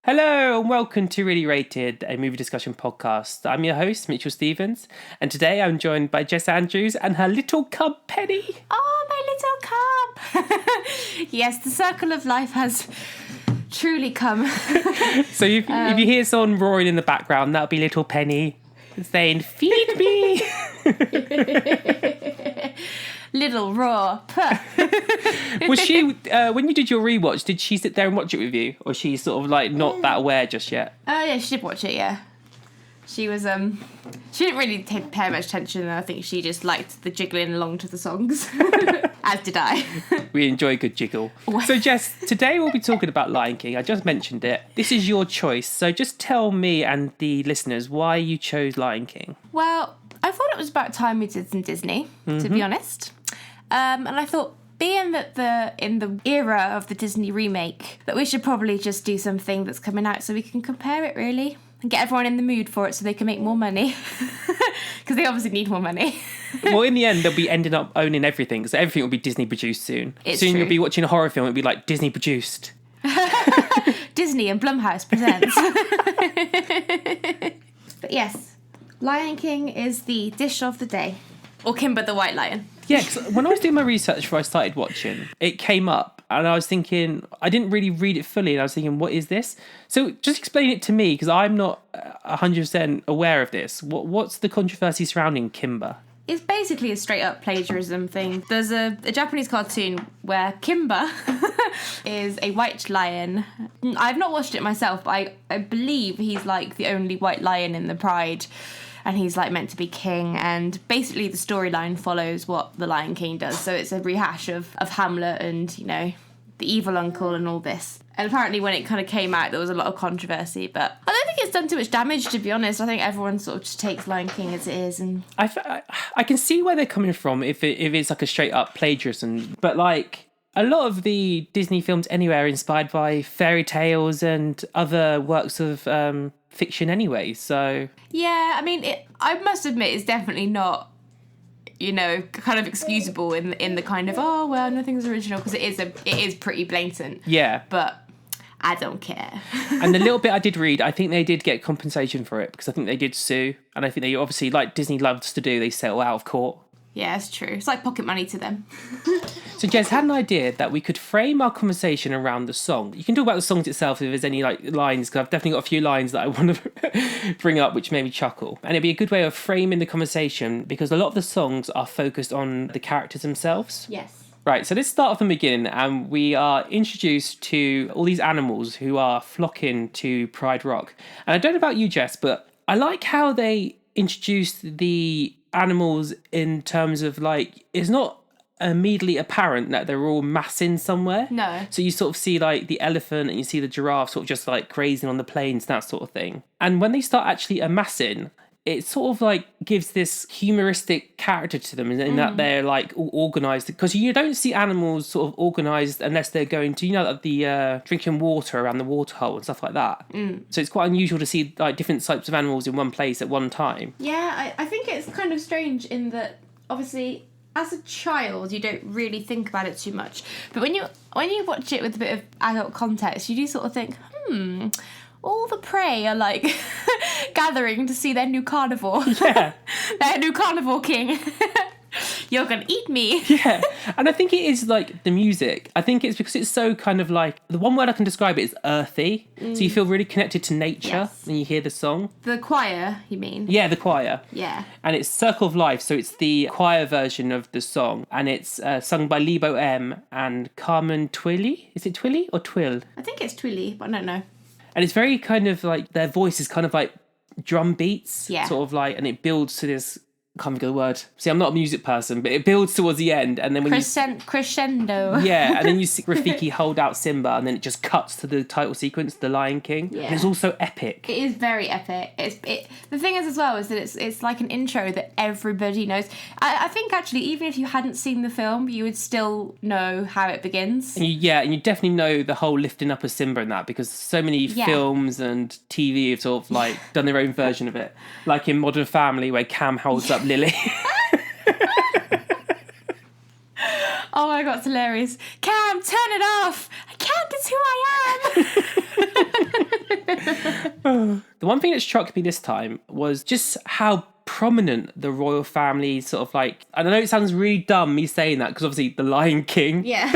Hello and welcome to Reely Rated, a movie discussion podcast. I'm your host, Mitchell Stevens, and today I'm joined by Jess Andrews and her little cub, Penny. Oh, my little cub! Yes, the circle of life has truly come. So if you hear someone roaring in the background, that'll be little Penny saying, "Feed me!" Little raw. Was she, when you did your rewatch, did she sit there and watch it with you? Or she's sort of like not that aware just yet? Oh, yeah, she did watch it, yeah. She was, she didn't really pay much attention. I think she just liked the jiggling along to the songs. As did I. We enjoy a good jiggle. So Jess, today we'll be talking about Lion King. I just mentioned it. This is your choice. So just tell me and the listeners why you chose Lion King. Well, I thought it was about time we did some Disney, to be honest. And I thought, being that in the era of the Disney remake, that we should probably just do something that's coming out so we can compare it, really, and get everyone in the mood for it so they can make more money. Because they obviously need more money. Well, in the end, they'll be ending up owning everything, because everything will be Disney produced soon. It's soon true. You'll be watching a horror film, it'll be like Disney produced. Disney and Blumhouse presents. But yes, Lion King is the dish of the day. Or Kimber the White Lion. Yeah, because when I was doing my research before I started watching, it came up and I was thinking, I didn't really read it fully and I was thinking, what is this? So just explain it to me, because I'm not 100% aware of this. What's the controversy surrounding Kimber? It's basically a straight up plagiarism thing. There's a Japanese cartoon where Kimber is a white lion. I've not watched it myself, but I believe he's like the only white lion in the pride. And he's like meant to be king, and basically the storyline follows what the Lion King does. So it's a rehash of Hamlet and, you know, the evil uncle and all this. And apparently when it kind of came out, there was a lot of controversy, but I don't think it's done too much damage, to be honest. I think everyone sort of just takes Lion King as it is. And I can see where they're coming from if it's like a straight up plagiarism, but like a lot of the Disney films anyway are inspired by fairy tales and other works of fiction anyway, so yeah, I mean, I must admit it's definitely not, you know, kind of excusable in the kind of, oh well, nothing's original, because it is pretty blatant. Yeah, but I don't care. And the little bit I did read, I think they did get compensation for it, because I think they did sue, and I think they obviously, like Disney loves to do, they settle out of court. Yeah, it's true. It's like pocket money to them. So Jez had an idea that we could frame our conversation around the song. You can talk about the songs itself if there's any like lines, because I've definitely got a few lines that I want to bring up which made me chuckle. And it'd be a good way of framing the conversation, because a lot of the songs are focused on the characters themselves. Yes. Right, so let's start from the beginning, and we are introduced to all these animals who are flocking to Pride Rock. And I don't know about you, Jess, but I like how they introduced the animals in terms of like, it's not immediately apparent that they're all massing somewhere. No. So you sort of see like the elephant and you see the giraffe sort of just like grazing on the plains, that sort of thing. And when they start actually amassing, it sort of like gives this humoristic character to them in that they're like all organised, because you don't see animals sort of organised unless they're going to, you know, like the drinking water around the waterhole and stuff like that. So it's quite unusual to see like different types of animals in one place at one time. Yeah, I think it's kind of strange in that obviously as a child you don't really think about it too much, but when you watch it with a bit of adult context, you do sort of think, all the prey are like gathering to see their new carnivore. Yeah. Their new carnivore king. You're gonna eat me. Yeah, and I think it is like the music. I think it's because it's so kind of like, the one word I can describe it is earthy. So you feel really connected to nature Yes. when you hear the song. The choir, you mean? Yeah, the choir. Yeah. And it's Circle of Life, so it's the choir version of the song. And it's sung by Lebo M and Carmen Twilly. Is it Twilly or Twill? I think it's Twilly, but I don't know. And it's very kind of like, their voice is kind of like drum beats. Yeah. Sort of like, and it builds to this, I can't think of the word. See, I'm not a music person, but it builds towards the end. And then when Crescendo. yeah, and then you see Rafiki hold out Simba, and then it just cuts to the title sequence, The Lion King. Yeah. And it's also epic. It is very epic. The thing is as well is that it's like an intro that everybody knows. I think actually even if you hadn't seen the film, you would still know how it begins. And you definitely know the whole lifting up of Simba and that, because so many films and TV have sort of like done their own version of it. Like in Modern Family, where Cam holds up Lily. Oh my god, it's hilarious. Cam, turn it off! I can't, it's who I am! The one thing that struck me this time was just how prominent the royal family sort of like, and I know it sounds really dumb me saying that because obviously the Lion King. Yeah.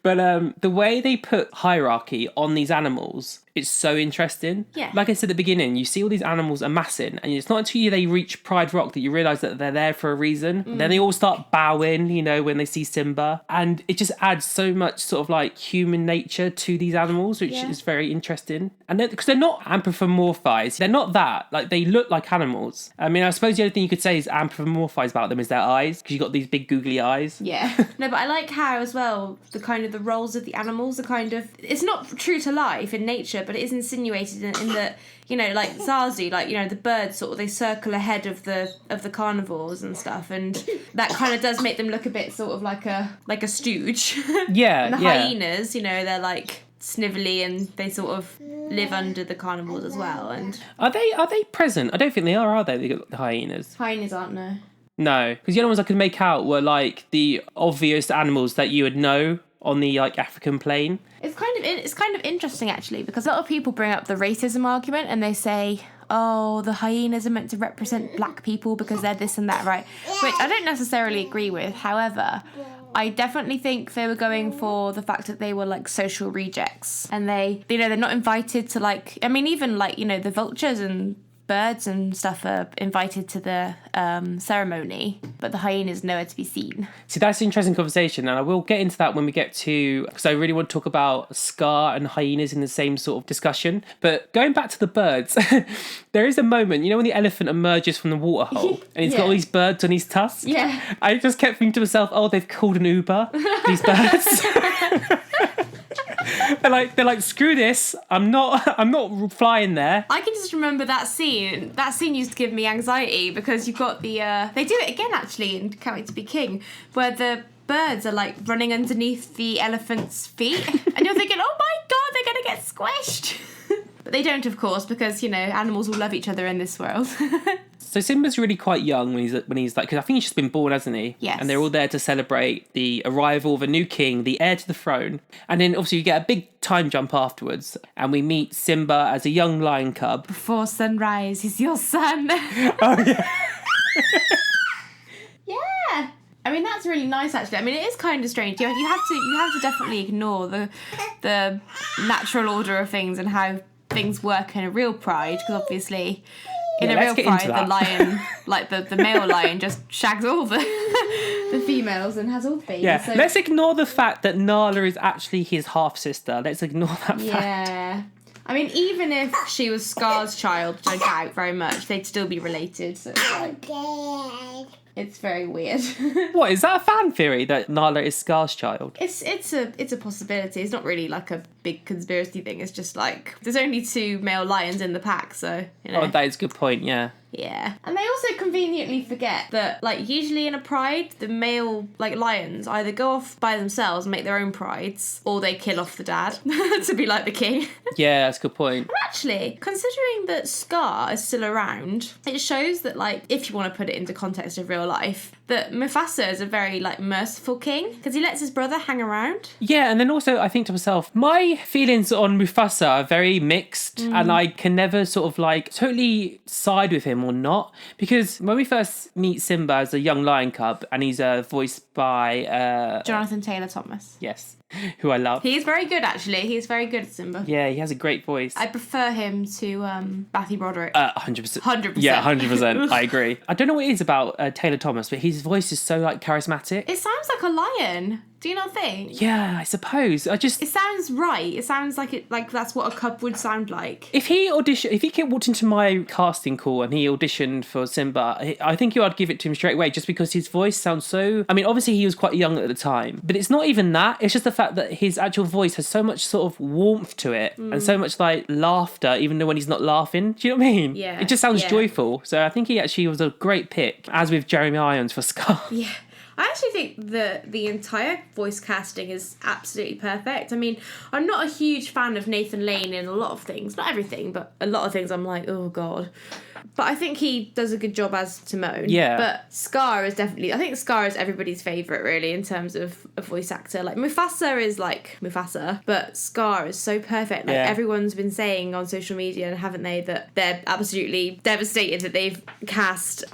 But the way they put hierarchy on these animals is so interesting. Yeah. Like I said at the beginning, you see all these animals amassing, and it's not until they reach Pride Rock that you realise that they're there for a reason. Then they all start bowing, you know, when they see Simba. And it just adds so much sort of like human nature to these animals, which is very interesting. And because they're not anthropomorphized, they're not that. Like, they look like animals. I mean, I suppose the only thing you could say is anthropomorphized about them is their eyes, because you've got these big googly eyes. Yeah. No, but I like how as well the kind of the roles of the animals are kind of, it's not true to life in nature, but it is insinuated in that, you know, like Zazu, like, you know, the birds sort of, they circle ahead of the carnivores and stuff, and that kind of does make them look a bit sort of like a stooge. Yeah. And the hyenas, you know, they're like snivelly and they sort of live under the carnivores as well. And Are they present? I don't think they are they? The hyenas. hyenas aren't, no. No, because the only ones I could make out were like the obvious animals that you would know on the like African plain. It's kind of interesting actually, because a lot of people bring up the racism argument and they say, oh, the hyenas are meant to represent black people because they're this and that, right? Which I don't necessarily agree with. However, I definitely think they were going for the fact that they were like social rejects, and they, you know, they're not invited to, like, I mean, even like, you know, the vultures and birds and stuff are invited to the ceremony, but the hyenas nowhere to be seen. See, that's an interesting conversation, and I will get into that when we get to, because I really want to talk about Scar and hyenas in the same sort of discussion. But going back to the birds, there is a moment, you know, when the elephant emerges from the water hole and he's got all these birds on his tusks? Yeah. I just kept thinking to myself, oh, they've called an Uber, these birds. They're like, screw this. I'm not flying there. I can just remember that scene. That scene used to give me anxiety because you've got the they do it again actually in Count It to Be King, where the birds are like running underneath the elephant's feet, and you're thinking, oh my god, they're gonna get squished. But they don't, of course, because, you know, animals will love each other in this world. So Simba's really quite young when he's like, because I think he's just been born, hasn't he? Yes. And they're all there to celebrate the arrival of a new king, the heir to the throne. And then obviously you get a big time jump afterwards, and we meet Simba as a young lion cub. Before sunrise, he's your son. Oh yeah. Yeah. I mean, that's really nice actually. I mean, it is kind of strange. You have to definitely ignore the natural order of things and how things work in a real pride, because obviously in a real pride the lion, like the male lion, just shags all the females and has all the babies. Yeah, so. let's ignore the fact that Nala is actually his half sister. Let's ignore that fact. Yeah. I mean, even if she was Scar's child, which I doubt very much, they'd still be related. So it's like, it's very weird. What, is that a fan theory that Nala is Scar's child? It's a possibility. It's not really like a big conspiracy thing. It's just like there's only 2 male lions in the pack, so you know. Oh, that is a good point. Yeah. Yeah. And they also conveniently forget that, like, usually in a pride, the male, like, lions either go off by themselves and make their own prides, or they kill off the dad to be like the king. Yeah, that's a good point. And actually, considering that Scar is still around, it shows that, like, if you want to put it into context of real life, that Mufasa is a very, like, merciful king, because he lets his brother hang around. Yeah, and then also I think to myself, my feelings on Mufasa are very mixed, and I can never sort of, like, totally side with him or not, because when we first meet Simba as a young lion cub, and he's voiced by Jonathan Taylor Thomas. Yes, who I love. He's very good, actually. He's very good at Simba. Yeah, he has a great voice. I prefer him to Matthew Broderick. 100%. 100%. Yeah, 100%. I agree. I don't know what it is about Taylor Thomas, but his voice is so, like, charismatic. It sounds like a lion. Do you not think? Yeah, I suppose. It sounds right. It sounds like that's what a cub would sound like. If he walked into my casting call and he auditioned for Simba, I think I'd give it to him straight away, just because his voice sounds so. I mean, obviously he was quite young at the time, but it's not even that. It's just the fact that his actual voice has so much sort of warmth to it and so much like laughter, even though when he's not laughing. Do you know what I mean? Yeah. It just sounds joyful. So I think he actually was a great pick, as with Jeremy Irons for Scar. Yeah. I actually think the entire voice casting is absolutely perfect. I mean, I'm not a huge fan of Nathan Lane in a lot of things. Not everything, but a lot of things I'm like, oh, God. But I think he does a good job as Timon. Yeah. But Scar is definitely... I think Scar is everybody's favourite, really, in terms of a voice actor. Like, Mufasa is like Mufasa, but Scar is so perfect. Like, everyone's been saying on social media, haven't they, that they're absolutely devastated that they've cast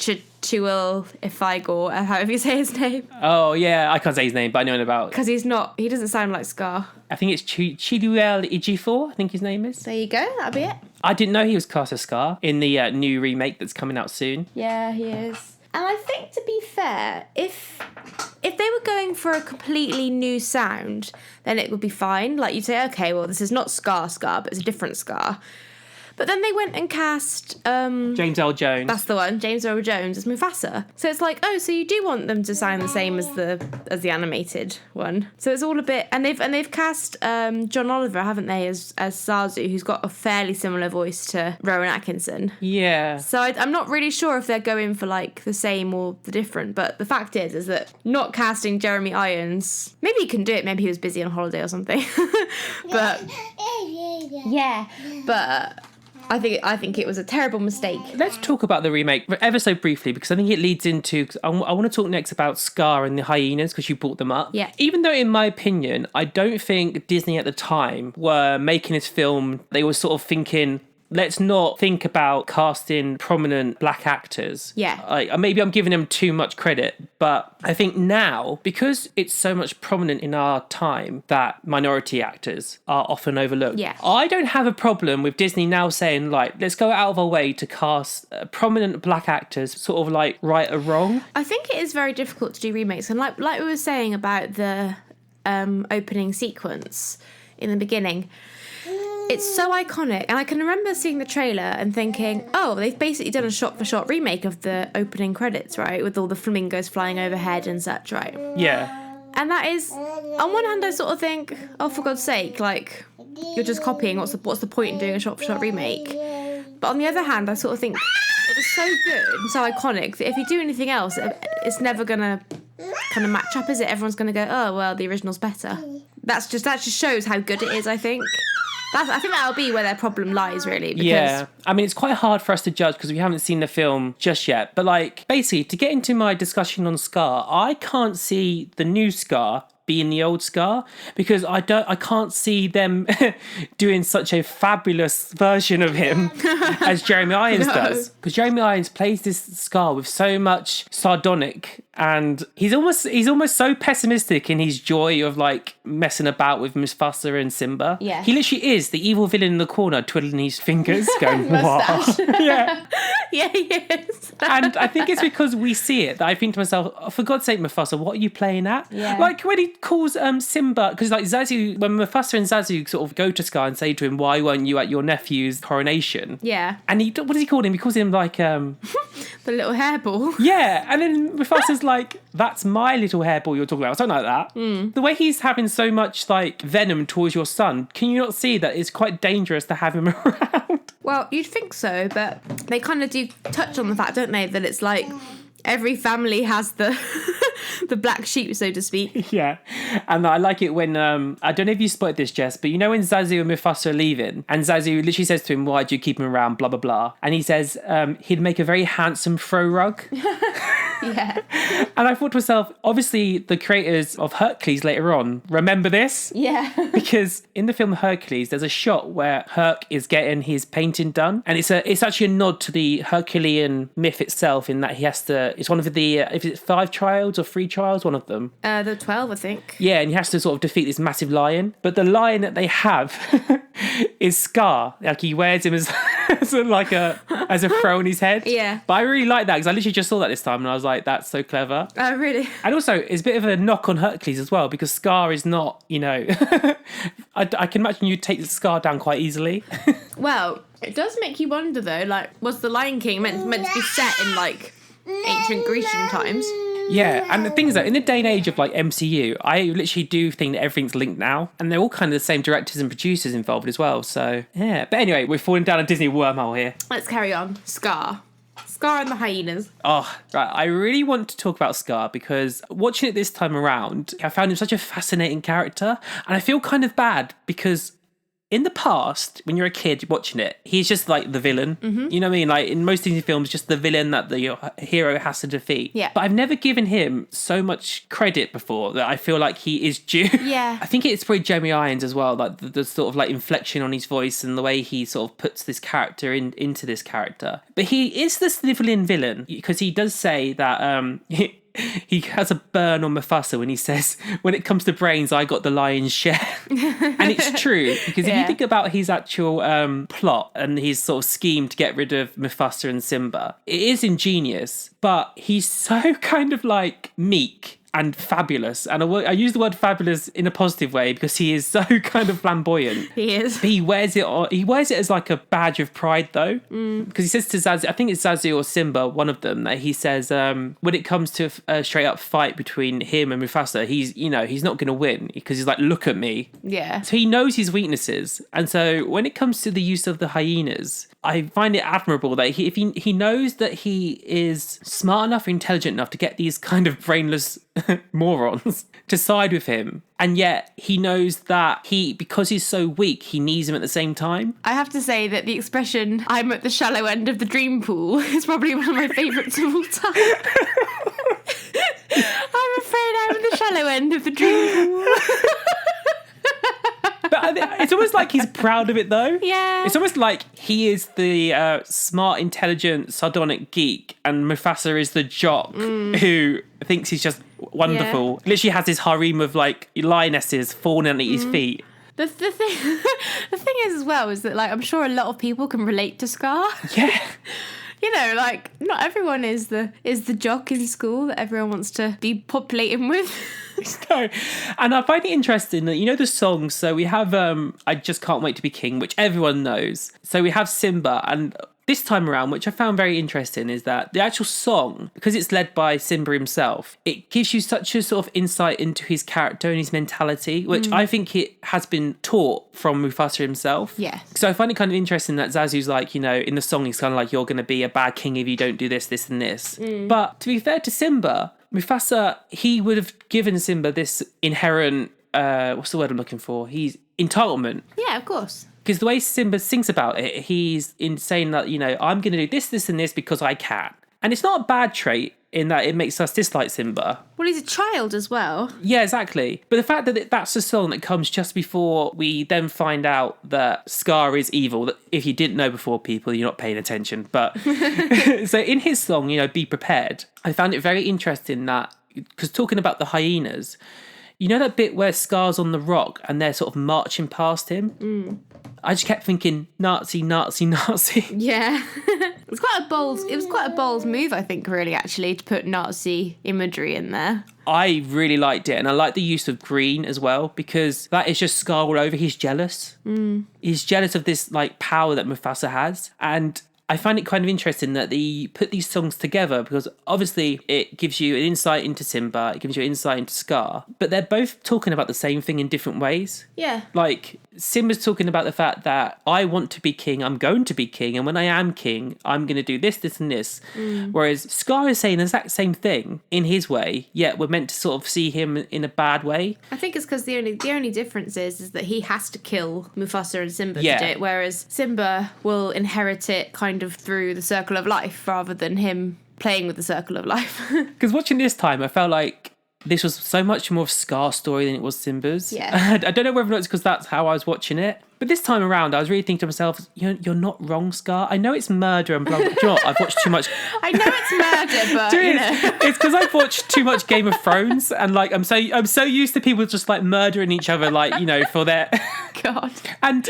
Chiwetel Ejiofor, however you say his name. Oh, yeah, I can't say his name, but I know it about... Because he doesn't sound like Scar. I think it's Chiwetel Ejiofor, I think his name is. There you go, that'll be it. I didn't know he was cast as Scar in the new remake that's coming out soon. Yeah, he is. And I think, to be fair, if they were going for a completely new sound, then it would be fine. Like, you'd say, okay, well, this is not Scar, but it's a different Scar. But then they went and cast... James Earl Jones. That's the one, James Earl Jones as Mufasa. So it's like, oh, so you do want them to sound the same as the animated one. So it's all a bit... And they've cast John Oliver, haven't they, as Zazu, who's got a fairly similar voice to Rowan Atkinson. Yeah. So I'm not really sure if they're going for, like, the same or the different. But the fact is that not casting Jeremy Irons... Maybe he can do it. Maybe he was busy on holiday or something. But... Yeah. But... I think it was a terrible mistake. Let's talk about the remake ever so briefly, because I think it leads into... I want to talk next about Scar and the hyenas, because you brought them up. Yeah. Even though, in my opinion, I don't think Disney at the time were making this film... They were sort of thinking... Let's not think about casting prominent black actors. Yeah. Maybe I'm giving them too much credit, but I think now, because it's so much prominent in our time that minority actors are often overlooked, yeah. I don't have a problem with Disney now saying, like, let's go out of our way to cast prominent black actors, sort of like right or wrong. I think it is very difficult to do remakes. And like we were saying about the opening sequence in the beginning... It's so iconic, and I can remember seeing the trailer and thinking, oh, they've basically done a shot-for-shot remake of the opening credits, right? With all the flamingos flying overhead and such, right? Yeah. And that is, on one hand, I sort of think, oh, for God's sake, like, you're just copying. What's the point in doing a shot-for-shot remake? But on the other hand, I sort of think it was so good and so iconic that if you do anything else, it's never going to kind of match up, is it? Everyone's going to go, oh, well, the original's better. That just shows how good it is, I think. I think that'll be where their problem lies, really. Because... Yeah. I mean, it's quite hard for us to judge because we haven't seen the film just yet. But, like, basically, to get into my discussion on Scar, I can't see the new Scar being the old Scar, because I can't see them doing such a fabulous version of him as Jeremy Irons does. Because Jeremy Irons plays this Scar with so much sardonic, and he's almost so pessimistic in his joy of, like, messing about with Mufasa and Simba. Yeah. He literally is the evil villain in the corner, twiddling his fingers, going, what? Yeah. Yeah, he is. And I think it's because we see it that I think to myself, oh, for God's sake, Mufasa, what are you playing at? Yeah. Like when he calls Simba, because like Zazu, when Mufasa and Zazu sort of go to Scar and say to him, why weren't you at your nephew's coronation? Yeah. And what does he call him? He calls him like... the little hairball. Yeah, and then Mufasa's like, that's my little hairball you're talking about, something like that. Mm. The way he's having so much like venom towards your son, can you not see that it's quite dangerous to have him around? Well, you'd think so, but they kind of do touch on the fact, don't they, that it's like every family has the the black sheep, so to speak. Yeah. And I like it when, I don't know if you spotted this, Jess, but you know when Zazu and Mufasa are leaving, and Zazu literally says to him, why do you keep him around, blah, blah, blah. And he says he'd make a very handsome throw rug. Yeah. And I thought to myself, obviously the creators of Hercules later on remember this. Yeah. Because in the film Hercules, there's a shot where Herc is getting his painting done. And it's actually a nod to the Herculean myth itself, in that he has to, it's one of the, if it's 5 trials or 3 trials, one of them. The 12, I think. Yeah, and he has to sort of defeat this massive lion. But the lion that they have is Scar. Like he wears him as like as a throw on his head. Yeah. But I really like that because I literally just saw that this time and I was like, that's so clever. Oh, really? And also, it's a bit of a knock on Hercules as well, because Scar is not, you know, I can imagine you take Scar down quite easily. Well, it does make you wonder though, like, was the Lion King meant to be set in like ancient Grecian times? Yeah, and the thing is that in the day and age of like MCU, I literally do think that everything's linked now, and they're all kind of the same directors and producers involved as well. So yeah, but anyway, we're falling down a Disney wormhole here. Let's carry on. Scar. Scar and the hyenas. Oh, right. I really want to talk about Scar because watching it this time around, I found him such a fascinating character. And I feel kind of bad because in the past, when you're a kid watching it, he's just like the villain. You know what I mean? Like in most Disney films, just the villain that the hero has to defeat. Yeah. But I've never given him so much credit before that I feel like he is due. Yeah. I think it's probably Jeremy Irons as well, like the sort of like inflection on his voice and the way he sort of puts this character into this character. But he is the snivelling villain because he does say that he has a burn on Mufasa when he says, when it comes to brains, I got the lion's share. And it's true, because if you think about his actual plot and his sort of scheme to get rid of Mufasa and Simba, it is ingenious, but he's so kind of like meek and fabulous. And I use the word fabulous in a positive way because he is so kind of flamboyant. He is. But he wears it as like a badge of pride though. Because he says to Zazu, I think it's Zazu or Simba, one of them, that he says, when it comes to a straight up fight between him and Mufasa, he's not going to win because he's like, look at me. Yeah. So he knows his weaknesses. And so when it comes to the use of the hyenas, I find it admirable that if he knows that he is smart enough or intelligent enough to get these kind of brainless morons to side with him, and yet he knows that because he's so weak, he needs him at the same time. I have to say that the expression, I'm at the shallow end of the dream pool, is probably one of my favourites of all time. I'm afraid I'm at the shallow end of the dream pool. But it's almost like he's proud of it, though. Yeah. It's almost like he is the smart, intelligent, sardonic geek, and Mufasa is the jock who thinks he's just wonderful. Yeah. Literally has this harem of like lionesses fawning at his feet. The thing is as well is that like I'm sure a lot of people can relate to Scar. Yeah. You know, like not everyone is the jock in school that everyone wants to be populating with. No. And I find it interesting that, the songs, so we have I Just Can't Wait to Be King, which everyone knows. So we have Simba, and this time around, which I found very interesting, is that the actual song, because it's led by Simba himself, it gives you such a sort of insight into his character and his mentality, which I think it has been taught from Mufasa himself. Yeah. So I find it kind of interesting that Zazu's like, in the song, he's kind of like, you're going to be a bad king if you don't do this, this, and this. But to be fair to Simba, Mufasa, he would have given Simba this inherent, what's the word I'm looking for? He's entitlement. Yeah, of course. Because the way Simba thinks about it, he's in saying that, I'm going to do this, this, and this because I can. And it's not a bad trait in that it makes us dislike Simba. Well, he's a child as well. Yeah, exactly. But the fact that that's a song that comes just before we then find out that Scar is evil, that if you didn't know before, people, you're not paying attention. But so in his song, Be Prepared, I found it very interesting that, because talking about the hyenas, that bit where Scar's on the rock and they're sort of marching past him? I just kept thinking, Nazi, Nazi, Nazi. Yeah. It was quite a bold move, I think, really, actually, to put Nazi imagery in there. I really liked it, and I like the use of green as well, because that is just Scar all over. He's jealous. He's jealous of this like power that Mufasa has, and I find it kind of interesting that they put these songs together because obviously it gives you an insight into Simba, it gives you an insight into Scar, but they're both talking about the same thing in different ways. Yeah. Like, Simba's talking about the fact that I want to be king, I'm going to be king, and when I am king, I'm going to do this, this, and this. Whereas Scar is saying the exact same thing in his way, yet we're meant to sort of see him in a bad way. I think it's because the only difference is that he has to kill Mufasa and Simba to do it, whereas Simba will inherit it kind of through the circle of life rather than him playing with the circle of life. Because watching this time, I felt like this was so much more of Scar's story than it was Simba's. Yeah. I don't know whether or not it's because that's how I was watching it. But this time around, I was really thinking to myself, you're not wrong, Scar. I know it's murder and blah, blah, blah. I've watched too much. I know it's murder, but, It's because I've watched too much Game of Thrones. And, like, I'm so used to people just, like, murdering each other, like, for their... God. And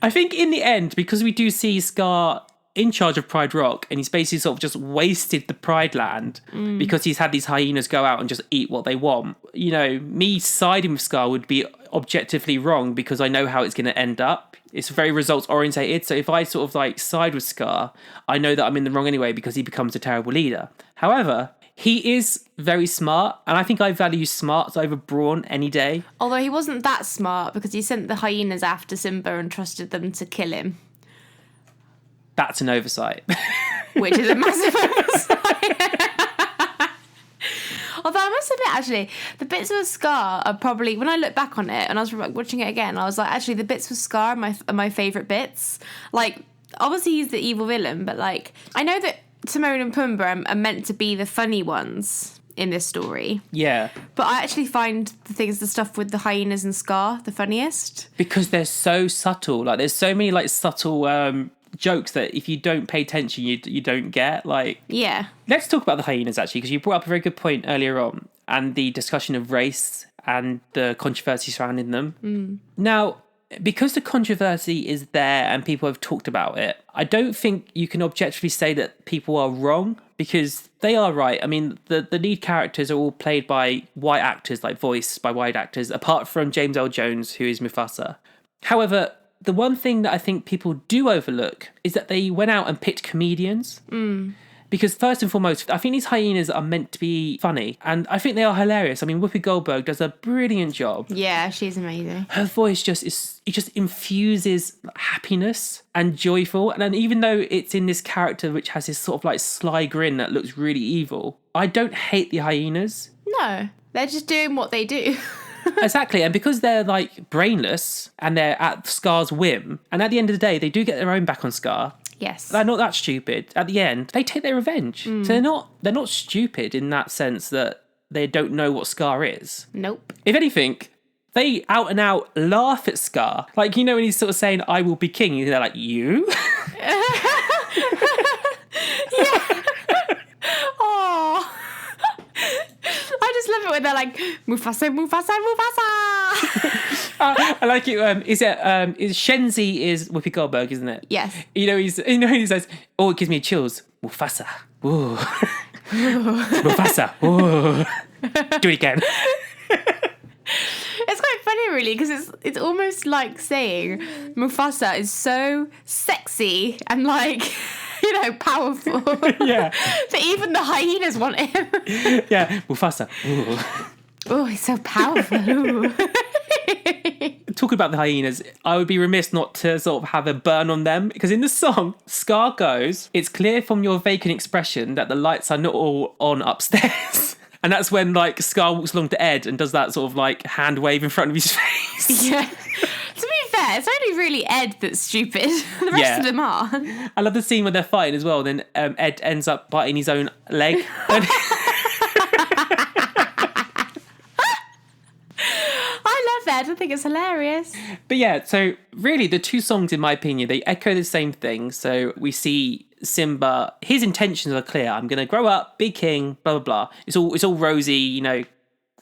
I think in the end, because we do see Scar in charge of Pride Rock, and he's basically sort of just wasted the Pride land because he's had these hyenas go out and just eat what they want. Me siding with Scar would be objectively wrong because I know how it's going to end up. It's very results orientated. So if I sort of like side with Scar, I know that I'm in the wrong anyway because he becomes a terrible leader. However, he is very smart, and I think I value smarts over brawn any day. Although he wasn't that smart because he sent the hyenas after Simba and trusted them to kill him. That's an oversight. which is a massive oversight. Although I must admit, actually, the bits with Scar are probably, when I look back on it and I was watching it again, I was like, actually, the bits with Scar are my favourite bits. Like, obviously he's the evil villain, but like, I know that Timon and Pumbaa are meant to be the funny ones in this story. Yeah. But I actually find the stuff with the hyenas and Scar the funniest. Because they're so subtle. Like, there's so many, like, subtle jokes that if you don't pay attention, you don't get. Like, yeah. Let's talk about the hyenas, actually, because you brought up a very good point earlier on, and the discussion of race and the controversy surrounding them. Now, because the controversy is there and people have talked about it, I don't think you can objectively say that people are wrong, because they are right. I mean, the lead characters are all played by white actors, like voiced by white actors, apart from James L. Jones, who is Mufasa. However, the one thing that I think people do overlook is that they went out and picked comedians. Because first and foremost, I think these hyenas are meant to be funny, and I think they are hilarious. I mean, Whoopi Goldberg does a brilliant job. Yeah, she's amazing. Her voice just infuses happiness and joyful. And then even though it's in this character which has this sort of like sly grin that looks really evil, I don't hate the hyenas. No, they're just doing what they do. Exactly, and because they're like brainless and they're at Scar's whim, and at the end of the day, they do get their own back on Scar. Yes. They're not that stupid. At the end, they take their revenge. So they're not stupid in that sense that they don't know what Scar is. Nope. If anything, they out and out laugh at Scar. Like, you know, when he's sort of saying, "I will be king," and they're like, "You?" Oh. I just love it when they're like, Mufasa, Mufasa, Mufasa. I like it. Is Shenzi is Whoopi Goldberg, isn't it? Yes. You know, he says, "Oh, it gives me chills." Mufasa. Ooh. Mufasa. Ooh. Do it again. It's quite funny, really, because it's almost like saying Mufasa is so sexy and like, you know, powerful. Yeah. That even the hyenas want him. Yeah. Mufasa. Ooh. Oh, he's so powerful. Ooh. Talking about the hyenas, I would be remiss not to sort of have a burn on them, because in the song, Scar goes, "It's clear from your vacant expression that the lights are not all on upstairs." And that's when, like, Scar walks along to Ed and does that sort of, like, hand wave in front of his face. Yeah. To be fair, it's only really Ed that's stupid. The rest of them are. I love the scene where they're fighting as well. Then Ed ends up biting his own leg. I love Ed. I think it's hilarious. But yeah, so really the two songs, in my opinion, they echo the same thing. So we see Simba, his intentions are clear. I'm going to grow up, be king, blah, blah, blah. It's all rosy, you know,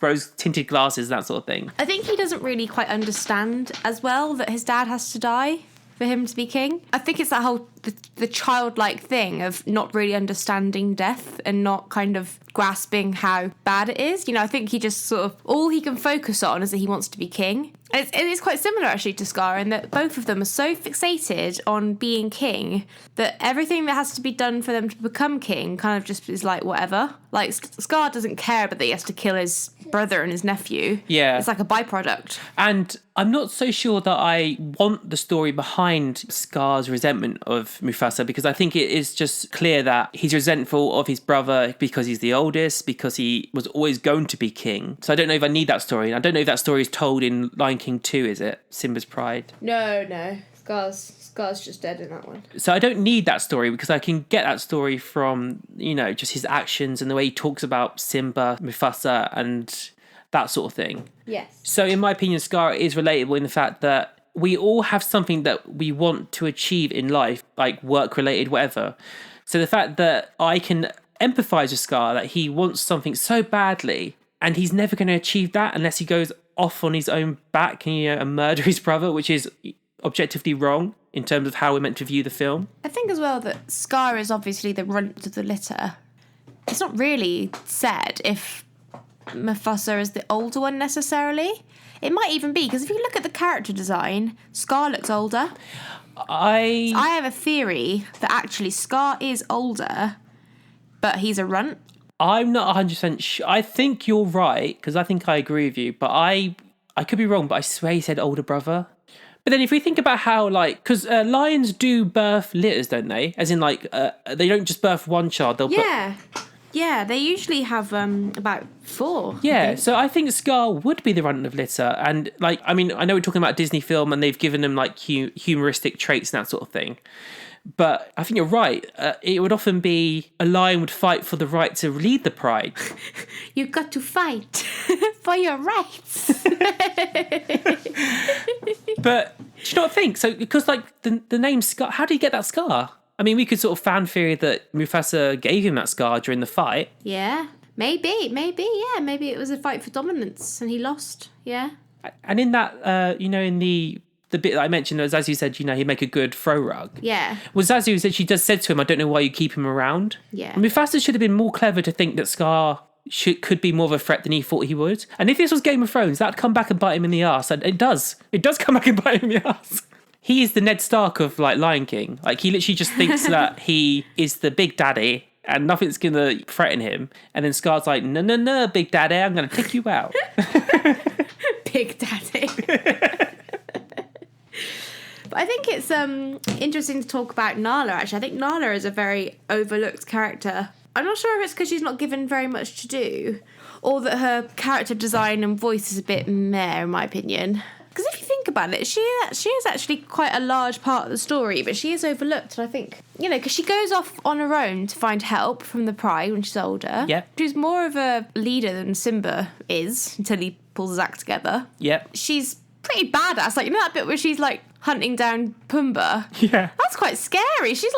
rose-tinted glasses, that sort of thing. I think he doesn't really quite understand as well that his dad has to die for him to be king. I think it's that whole the childlike thing of not really understanding death and not kind of grasping how bad it is. You know, I think he just sort of, all he can focus on is that he wants to be king. And it is quite similar actually to Scar in that both of them are so fixated on being king that everything that has to be done for them to become king kind of just is like whatever. Like Scar doesn't care but that he has to kill his brother and his nephew. Yeah. It's like a byproduct. And I'm not so sure that I want the story behind Scar's resentment of Mufasa, because I think it is just clear that he's resentful of his brother because he's the oldest, because he was always going to be king. So I don't know if I need that story. I don't know if that story is told in Lion King 2, is it? Simba's Pride? No. Scar's just dead in that one. So I don't need that story, because I can get that story from, you know, just his actions and the way he talks about Simba, Mufasa, and that sort of thing. Yes. So in my opinion, Scar is relatable in the fact that we all have something that we want to achieve in life, like work-related, whatever. So the fact that I can empathise with Scar, that he wants something so badly, and he's never going to achieve that unless he goes off on his own back and, you know, and murder his brother, which is objectively wrong in terms of how we're meant to view the film. I think as well that Scar is obviously the runt of the litter. It's not really said if Mufasa is the older one necessarily. It might even be, because if you look at the character design, Scar looks older. I have a theory that actually Scar is older, but he's a runt. I'm not 100% sure. I think you're right, because I think I agree with you, but I could be wrong, but I swear he said older brother. But then if we think about how, like, because lions do birth litters, don't they? As in, like, they don't just birth one child. They'll Yeah, they usually have about 4. Yeah, so I think Scar would be the runt of litter. And, like, I mean, I know we're talking about Disney film and they've given them, like, humoristic traits and that sort of thing. But I think you're right. It would often be a lion would fight for the right to lead the pride. You've got to fight for your rights. But do you not think? So, because, like, the name Scar, how do you get that scar? I mean, we could sort of fan theory that Mufasa gave him that scar during the fight. Yeah, maybe, yeah. Maybe it was a fight for dominance and he lost, yeah. And in that, in the bit that I mentioned, as you said, he'd make a good throw rug. Yeah. Well, Zazu said she just said to him, I don't know why you keep him around. Yeah. And Mufasa should have been more clever to think that Scar could be more of a threat than he thought he would. And if this was Game of Thrones, that'd come back and bite him in the arse. And it does. It does come back and bite him in the arse. He is the Ned Stark of, like, Lion King. Like, he literally just thinks that he is the big daddy and nothing's going to threaten him. And then Scar's like, no, big daddy, I'm going to take you out. Big daddy. But I think it's interesting to talk about Nala, actually. I think Nala is a very overlooked character. I'm not sure if it's because she's not given very much to do or that her character design and voice is a bit meh, in my opinion. Because if you think about it, she is actually quite a large part of the story, but she is overlooked. And I think, because she goes off on her own to find help from the Pride when she's older. Yep. She's more of a leader than Simba is until he pulls his act together. Yep. She's pretty badass. Like, that bit where she's, like, hunting down Pumbaa? Yeah. That's quite scary. She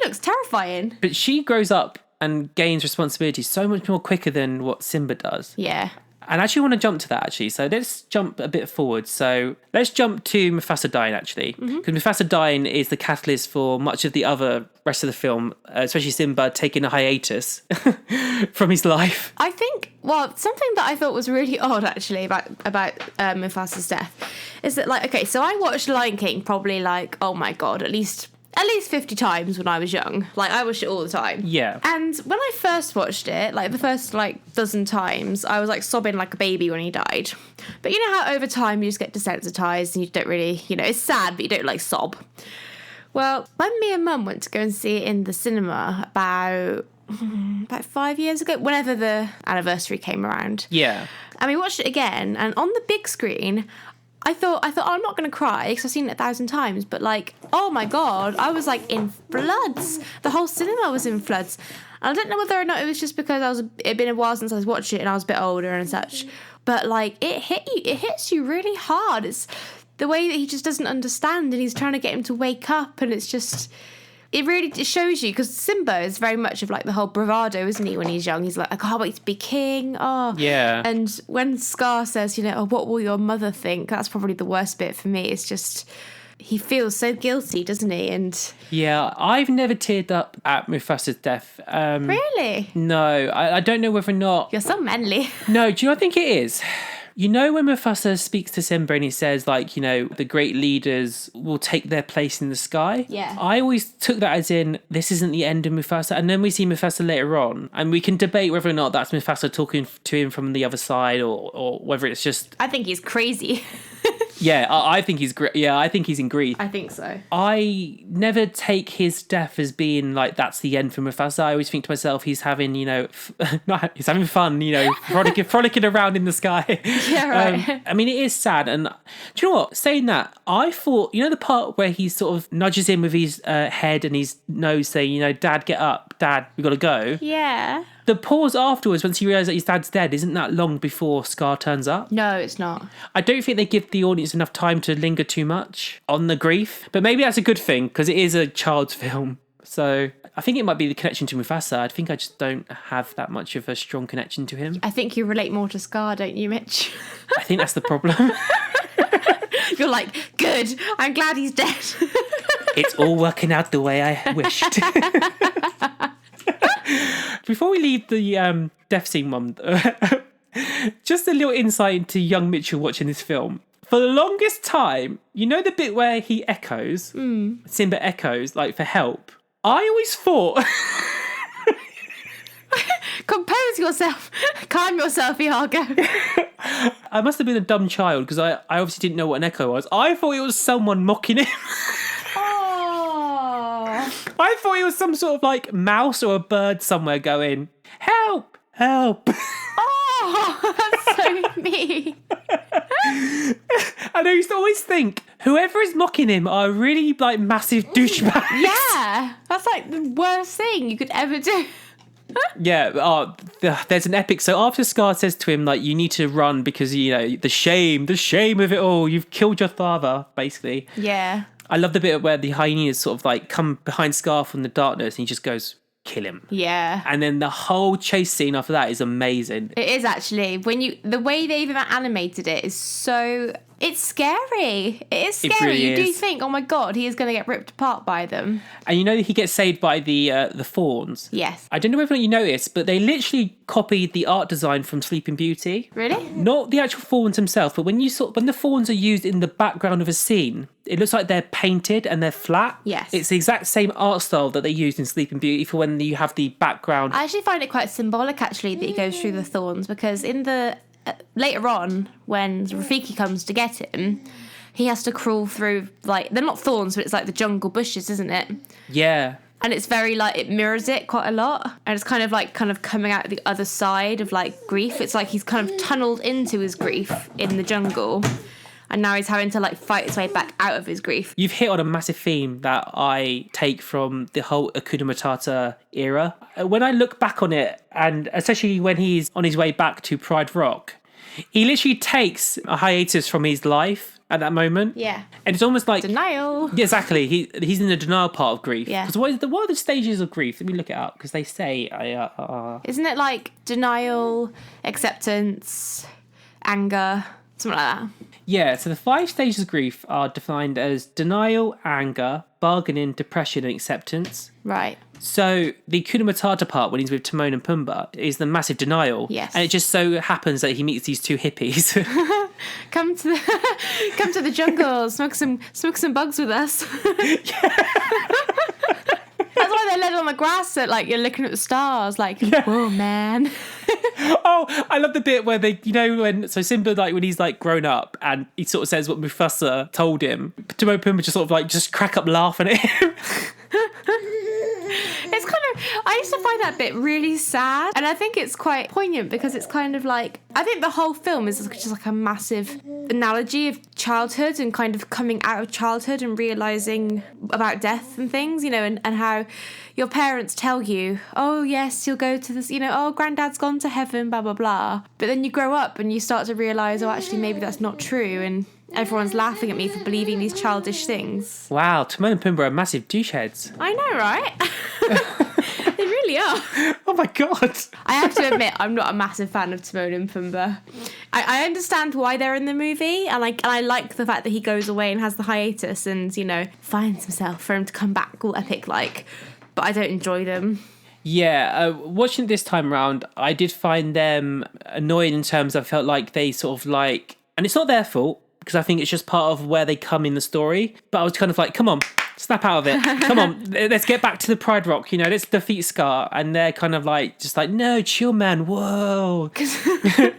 looks terrifying. But she grows up and gains responsibility so much more quicker than what Simba does. Yeah. And I actually want to jump to that, actually. So let's jump a bit forward. So let's jump to Mufasa dying, actually. Because Mufasa dying is the catalyst for much of the other rest of the film, especially Simba taking a hiatus from his life. I think, something that I thought was really odd, actually, about Mufasa's death is that, like, okay, so I watched Lion King probably, like, oh my God, at least 50 times when I was young. Like, I watched it all the time. Yeah. And when I first watched it, like, the first, like, dozen times, I was, like, sobbing like a baby when he died. But you know how over time you just get desensitized and you don't really, it's sad, but you don't, like, sob. Well, when me and Mum went to go and see it in the cinema about 5 years ago, whenever the anniversary came around. Yeah. And we watched it again, and on the big screen, I thought, I'm not going to cry because I've seen it 1,000 times, but, like, oh my God, I was, like, in floods. The whole cinema was in floods. And I don't know whether or not it was just because it'd been a while since I watched it and I was a bit older and such, but, like, it hits you really hard. It's the way that he just doesn't understand and he's trying to get him to wake up, and it's just... It really shows you, because Simba is very much of, like, the whole bravado, isn't he, when he's young? He's like, I can't wait to be king. Oh. Yeah. And when Scar says, what will your mother think? That's probably the worst bit for me. It's just, he feels so guilty, doesn't he? And yeah, I've never teared up at Mufasa's death. Really? No, I don't know whether or not... You're so manly. No, do you know what I think it is? When Mufasa speaks to Simba and he says, like, the great leaders will take their place in the sky. Yeah. I always took that as in, this isn't the end of Mufasa. And then we see Mufasa later on. And we can debate whether or not that's Mufasa talking to him from the other side or whether it's just... I think he's crazy. Yeah, I think he's great. Yeah, I think he's in grief. I think so. I never take his death as being like that's the end for Mufasa. I always think to myself, he's having, he's having fun, frolicking around in the sky. Yeah, right. I mean, it is sad. And do you know what? Saying that, I thought, the part where he sort of nudges him with his head and his nose saying, Dad, get up. Dad, we got to go. Yeah. The pause afterwards, once he realises that his dad's dead, isn't that long before Scar turns up? No, it's not. I don't think they give the audience enough time to linger too much on the grief. But maybe that's a good thing, because it is a child's film. So I think it might be the connection to Mufasa. I think I just don't have that much of a strong connection to him. I think you relate more to Scar, don't you, Mitch? I think that's the problem. You're like, good, I'm glad he's dead. It's all working out the way I wished. Before we leave the death scene, Mum, just a little insight into young Mitchell watching this film. For the longest time, the bit where he echoes, Simba echoes, like, for help? I always thought... Compose yourself. Calm yourself, Iago. I must have been a dumb child because I obviously didn't know what an echo was. I thought it was someone mocking him. Oh. I thought it was some sort of like mouse or a bird somewhere going, help, help. Oh, that's so mean. And I used to always think, whoever is mocking him are really like massive douchebags. Yeah, that's like the worst thing you could ever do. Yeah, there's an epic. So after Scar says to him, like, you need to run because, you know, the shame of it all. You've killed your father, basically. Yeah. I love the bit where the hyenas sort of like come behind Scar from the darkness and he just goes, kill him. Yeah. And then the whole chase scene after that is amazing. It is actually. The way they've animated it is so... It's scary. It is scary. Really you do is. think, oh my God, he is going to get ripped apart by them. And you know he gets saved by the fawns. Yes. I don't know whether you noticed, but they literally copied the art design from Sleeping Beauty. Really? Not the actual fawns themselves, but when the fawns are used in the background of a scene, it looks like they're painted and they're flat. Yes. It's the exact same art style that they used in Sleeping Beauty for when you have the background. I actually find it quite symbolic, actually, that he goes through the thorns, because in the... later on, when Rafiki comes to get him, he has to crawl through, like, they're not thorns, but it's like the jungle bushes, isn't it? Yeah. And it's very, like, it mirrors it quite a lot. And it's kind of coming out the other side of, like, grief. It's like he's kind of tunneled into his grief in the jungle. And now he's having to, like, fight his way back out of his grief. You've hit on a massive theme that I take from the whole Hakuna Matata era. When I look back on it, and especially when he's on his way back to Pride Rock, he literally takes a hiatus from his life at that moment. Yeah. And it's almost like... Denial. Yeah, exactly. He's in the denial part of grief. Yeah. Because what are the stages of grief? Let me look it up, because they say... Isn't it like denial, acceptance, anger, something like that? Yeah, so the 5 stages of grief are defined as denial, anger, bargaining, depression, and acceptance. Right. So the Hakuna Matata part, when he's with Timon and Pumbaa, is the massive denial. Yes. And it just so happens that he meets these 2 hippies. Come to the jungle, smoke some bugs with us. That's why they led on the grass, so like you're looking at the stars, like, whoa, man. Oh, I love the bit where they, you know, so Simba, like, when he's like grown up and he sort of says what Mufasa told him, Timon and Pumbaa just sort of like just crack up laughing at him. It's kind of, I used to find that bit really sad, and I think it's quite poignant because it's kind of like, I think the whole film is just like a massive analogy of childhood and kind of coming out of childhood and realising about death and things, you know, and how your parents tell you, oh yes, you'll go to this, you know, oh, granddad's gone to heaven, blah, blah, blah. But then you grow up and you start to realise, oh, actually, maybe that's not true, and everyone's laughing at me for believing these childish things. Wow, Timon and Pumbaa are massive doucheheads. I know, right? They really are. Oh my God. I have to admit, I'm not a massive fan of Timon and Pumbaa. I understand why they're in the movie, and I like the fact that he goes away and has the hiatus and, you know, finds himself for him to come back all epic like, but I don't enjoy them. Yeah, watching it this time around, I did find them annoying in terms I felt like they sort of like, and it's not their fault, because I think it's just part of where they come in the story. But I was kind of like, come on, snap out of it. Come on, let's get back to the Pride Rock, you know, let's defeat Scar. And they're kind of like, just like, no, chill, man, whoa.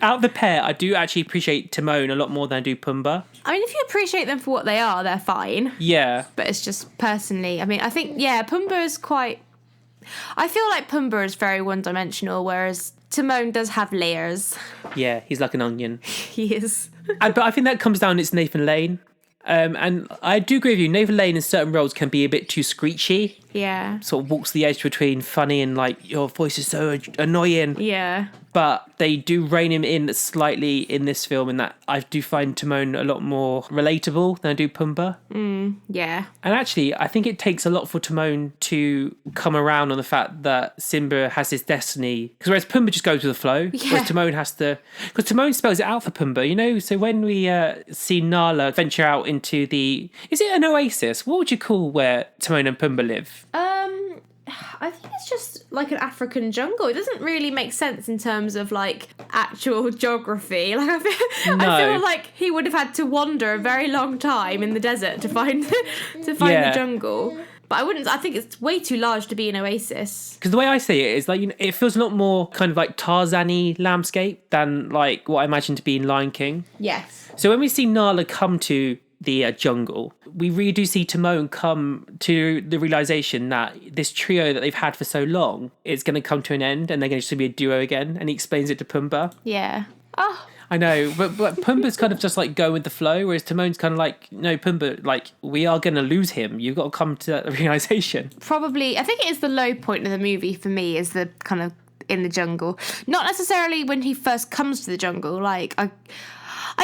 Out of the pair, I do actually appreciate Timon a lot more than I do Pumbaa. I mean, if you appreciate them for what they are, they're fine. Yeah. But it's just personally, I mean, I think, yeah, Pumbaa is quite... I feel like Pumbaa is very one-dimensional, whereas Timon does have layers. Yeah, he's like an onion. He is. But I think that comes down, it's Nathan Lane. And I do agree with you, Nathan Lane in certain roles can be a bit too screechy. Yeah. Sort of walks the edge between funny and like, your voice is so annoying. Yeah. But they do rein him in slightly in this film, in that I do find Timon a lot more relatable than I do Pumbaa. Yeah. And actually, I think it takes a lot for Timon to come around on the fact that Simba has his destiny. Because whereas Pumbaa just goes with the flow, whereas Timon has to... Because Timon spells it out for Pumbaa, you know? So when we see Nala venture out into the... Is it an oasis? What would you call where Timon and Pumbaa live? I think it's just like an African jungle. It doesn't really make sense in terms of like actual geography. Like I feel like he would have had to wander a very long time in the desert to find the jungle. But I think it's way too large to be an oasis. Because the way I see it is like, you know, it feels a lot more kind of like Tarzan-y landscape than like what I imagine to be in Lion King. Yes. So when we see Nala come to the jungle, we really do see Timon come to the realization that this trio that they've had for so long is going to come to an end and they're going to be a duo again. And he explains it to Pumbaa. Yeah. Oh. I know, but Pumbaa's kind of just like go with the flow, whereas Timon's kind of like, no, Pumbaa, like, we are going to lose him. You've got to come to that realization. Probably, I think it is the low point of the movie for me, is the kind of in the jungle. Not necessarily when he first comes to the jungle. Like, I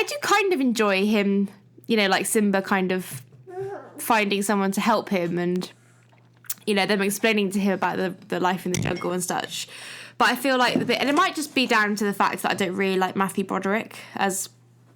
do kind of enjoy him, you know, like Simba kind of finding someone to help him and, you know, them explaining to him about the life in the jungle and such. But I feel like and it might just be down to the fact that I don't really like Matthew Broderick, as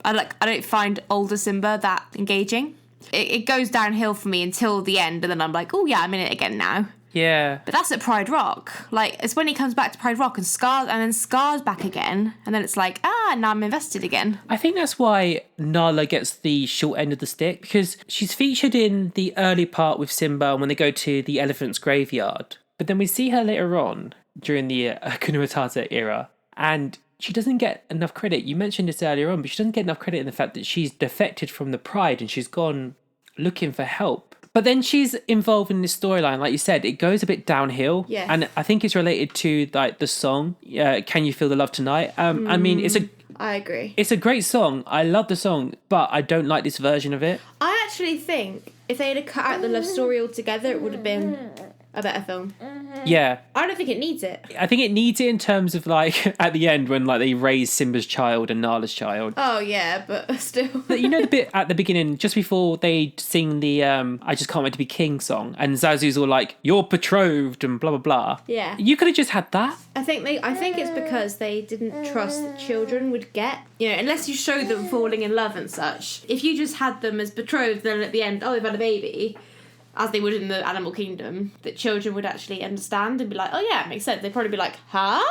I don't find older Simba that engaging. It goes downhill for me until the end, and then I'm like, oh yeah, I'm in it again now. Yeah. But that's at Pride Rock. Like, it's when he comes back to Pride Rock and then Scar's back again, and then it's like, now I'm invested again. I think that's why Nala gets the short end of the stick, because she's featured in the early part with Simba when they go to the elephant's graveyard. But then we see her later on during the Hakuna Matata era, and she doesn't get enough credit. You mentioned this earlier on, but she doesn't get enough credit in the fact that she's defected from the Pride and she's gone looking for help. But then she's involved in this storyline, like you said, it goes a bit downhill. Yes. And I think it's related to like the song, Can You Feel the Love Tonight? I mean, I agree. It's a great song. I love the song, but I don't like this version of it. I actually think if they had cut out the love story altogether, it would have been a better film. Yeah. I don't think it needs it. I think it needs it in terms of like at the end when like they raise Simba's child and Nala's child. Oh yeah, but still. You know the bit at the beginning, just before they sing the I Just Can't Wait to Be King song, and Zazu's all like, you're betrothed and blah blah blah. Yeah. You could have just had that. I think it's because they didn't trust that children would get, you know, unless you show them falling in love and such. If you just had them as betrothed, then at the end, oh, they've had a baby, as they would in the animal kingdom, that children would actually understand and be like, oh yeah, it makes sense. They'd probably be like, huh?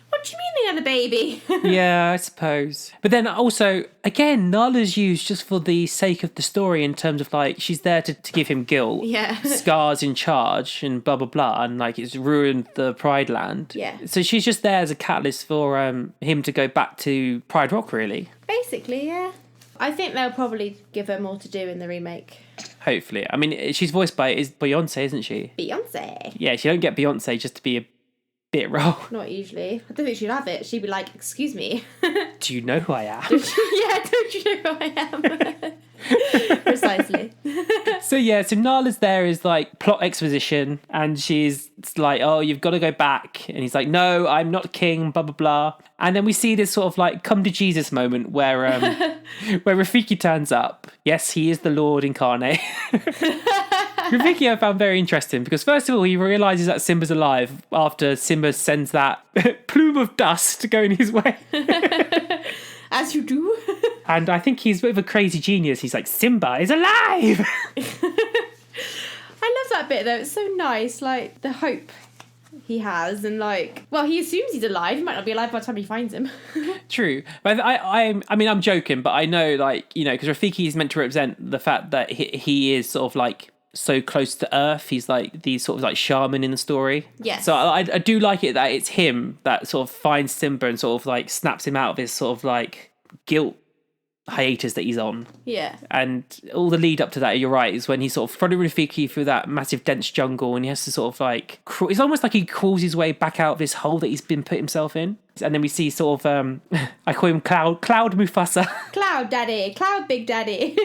What do you mean they had a baby? Yeah, I suppose. But then also, again, Nala's used just for the sake of the story in terms of like, she's there to give him guilt. Yeah. Scar's in charge and blah, blah, blah. And like, it's ruined the Pride Land. Yeah. So she's just there as a catalyst for him to go back to Pride Rock, really. Basically, yeah. I think they'll probably give her more to do in the remake. Hopefully. I mean, she's voiced by Beyonce, isn't she? Beyonce. Yeah, she don't get Beyonce just to be a bit role. Not usually. I don't think she'd have it. She'd be like, excuse me. Do you know who I am? Yeah, don't you know who I am? Precisely. So Nala's there is like plot exposition, and she's like, oh, you've got to go back. And he's like, no, I'm not king, blah, blah, blah. And then we see this sort of like come to Jesus moment where where Rafiki turns up. Yes, he is the Lord incarnate. Rafiki I found very interesting because first of all, he realises that Simba's alive after Simba sends that plume of dust going his way. As you do. And I think he's a bit of a crazy genius. He's like, Simba is alive! I love that bit though. It's so nice, like the hope he has, and like, well, he assumes he's alive. He might not be alive by the time he finds him. True, but I mean, I'm joking, but I know, like, you know, because Rafiki is meant to represent the fact that he is sort of like so close to Earth. He's like the sort of like shaman in the story. Yes. So I do like it that it's him that sort of finds Simba and sort of like snaps him out of his sort of like guilt hiatus that he's on. Yeah. And all the lead up to that, you're right, is when he sort of followed Rafiki through that massive dense jungle and he has to sort of like it's almost like he crawls his way back out of this hole that he's been put himself in. And then we see sort of I call him Cloud Mufasa. Cloud Daddy, Cloud Big Daddy.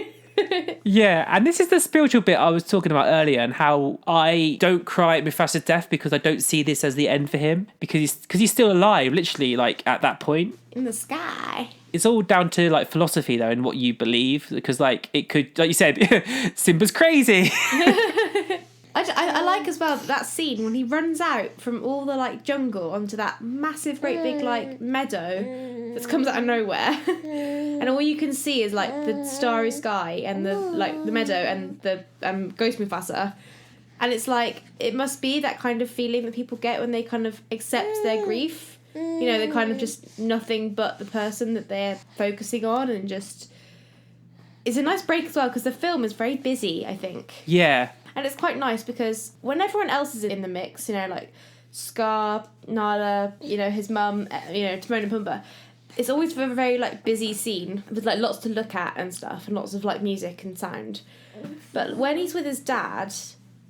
Yeah, and this is the spiritual bit I was talking about earlier, and how I don't cry at Mufasa's death because I don't see this as the end for him, because he's still alive, literally, like at that point. In the sky. It's all down to like philosophy though, and what you believe, because like it could, like you said, Simba's crazy. I like as well that scene when he runs out from all the like jungle onto that massive great big like meadow that comes out of nowhere, and all you can see is like the starry sky and the like the meadow and the ghost Mufasa, and it's like it must be that kind of feeling that people get when they kind of accept their grief, you know, they're kind of just nothing but the person that they're focusing on, and just it's a nice break as well because the film is very busy, I think. Yeah, And it's quite nice because when everyone else is in the mix, you know, like Scar, Nala, you know, his mum, you know, Timon and Pumbaa, it's always a very, like, busy scene with, like, lots to look at and stuff and lots of, like, music and sound. But when he's with his dad,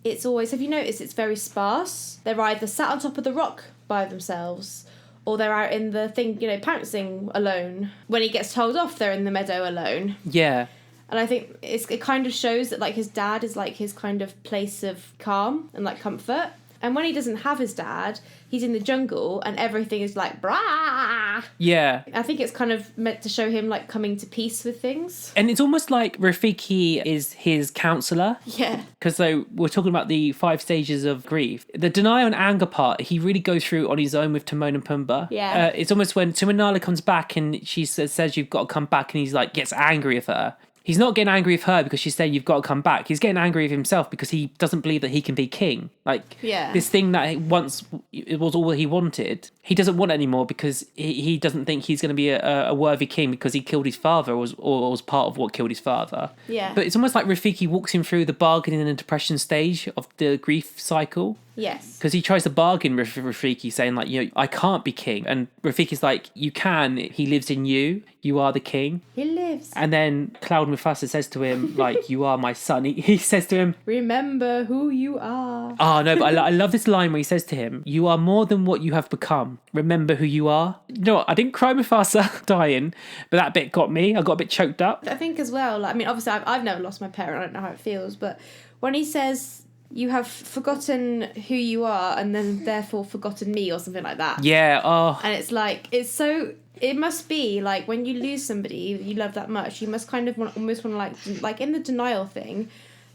it's always, have you noticed, it's very sparse? They're either sat on top of the rock by themselves or they're out in the thing, you know, pouncing alone. When he gets told off, they're in the meadow alone. Yeah. And I think it kind of shows that, like, his dad is, like, his kind of place of calm and, like, comfort. And when he doesn't have his dad, he's in the jungle and everything is like, brah! Yeah. I think it's kind of meant to show him, like, coming to peace with things. And it's almost like Rafiki is his counsellor. Yeah. Because though we're talking about the 5 stages of grief, the denial and anger part, he really goes through on his own with Timon and Pumbaa. Yeah. It's almost when Timon Nala comes back and she says you've got to come back, and he's like, gets angry with her. He's not getting angry with her because she's saying you've got to come back. He's getting angry with himself because he doesn't believe that he can be king. Like, this thing that once it was all he wanted, he doesn't want anymore because he doesn't think he's going to be a worthy king because he killed his father or was part of what killed his father. Yeah. But it's almost like Rafiki walks him through the bargaining and depression stage of the grief cycle. Yes. Because he tries to bargain with Rafiki, saying, like, you know, I can't be king. And Rafiki's like, you can. He lives in you. You are the king. He lives. And then Cloud Mufasa says to him, like, you are my son. He says to him, remember who you are. Oh, no, but I love this line where he says to him, you are more than what you have become. Remember who you are. You know what? I didn't cry Mufasa dying, but that bit got me. I got a bit choked up. I think as well, like, I mean, obviously I've never lost my parent. I don't know how it feels. But when he says, you have forgotten who you are and then therefore forgotten me or something like that. Yeah, oh. And it's like, it must be like when you lose somebody you love that much, you must kind of almost want to like in the denial thing,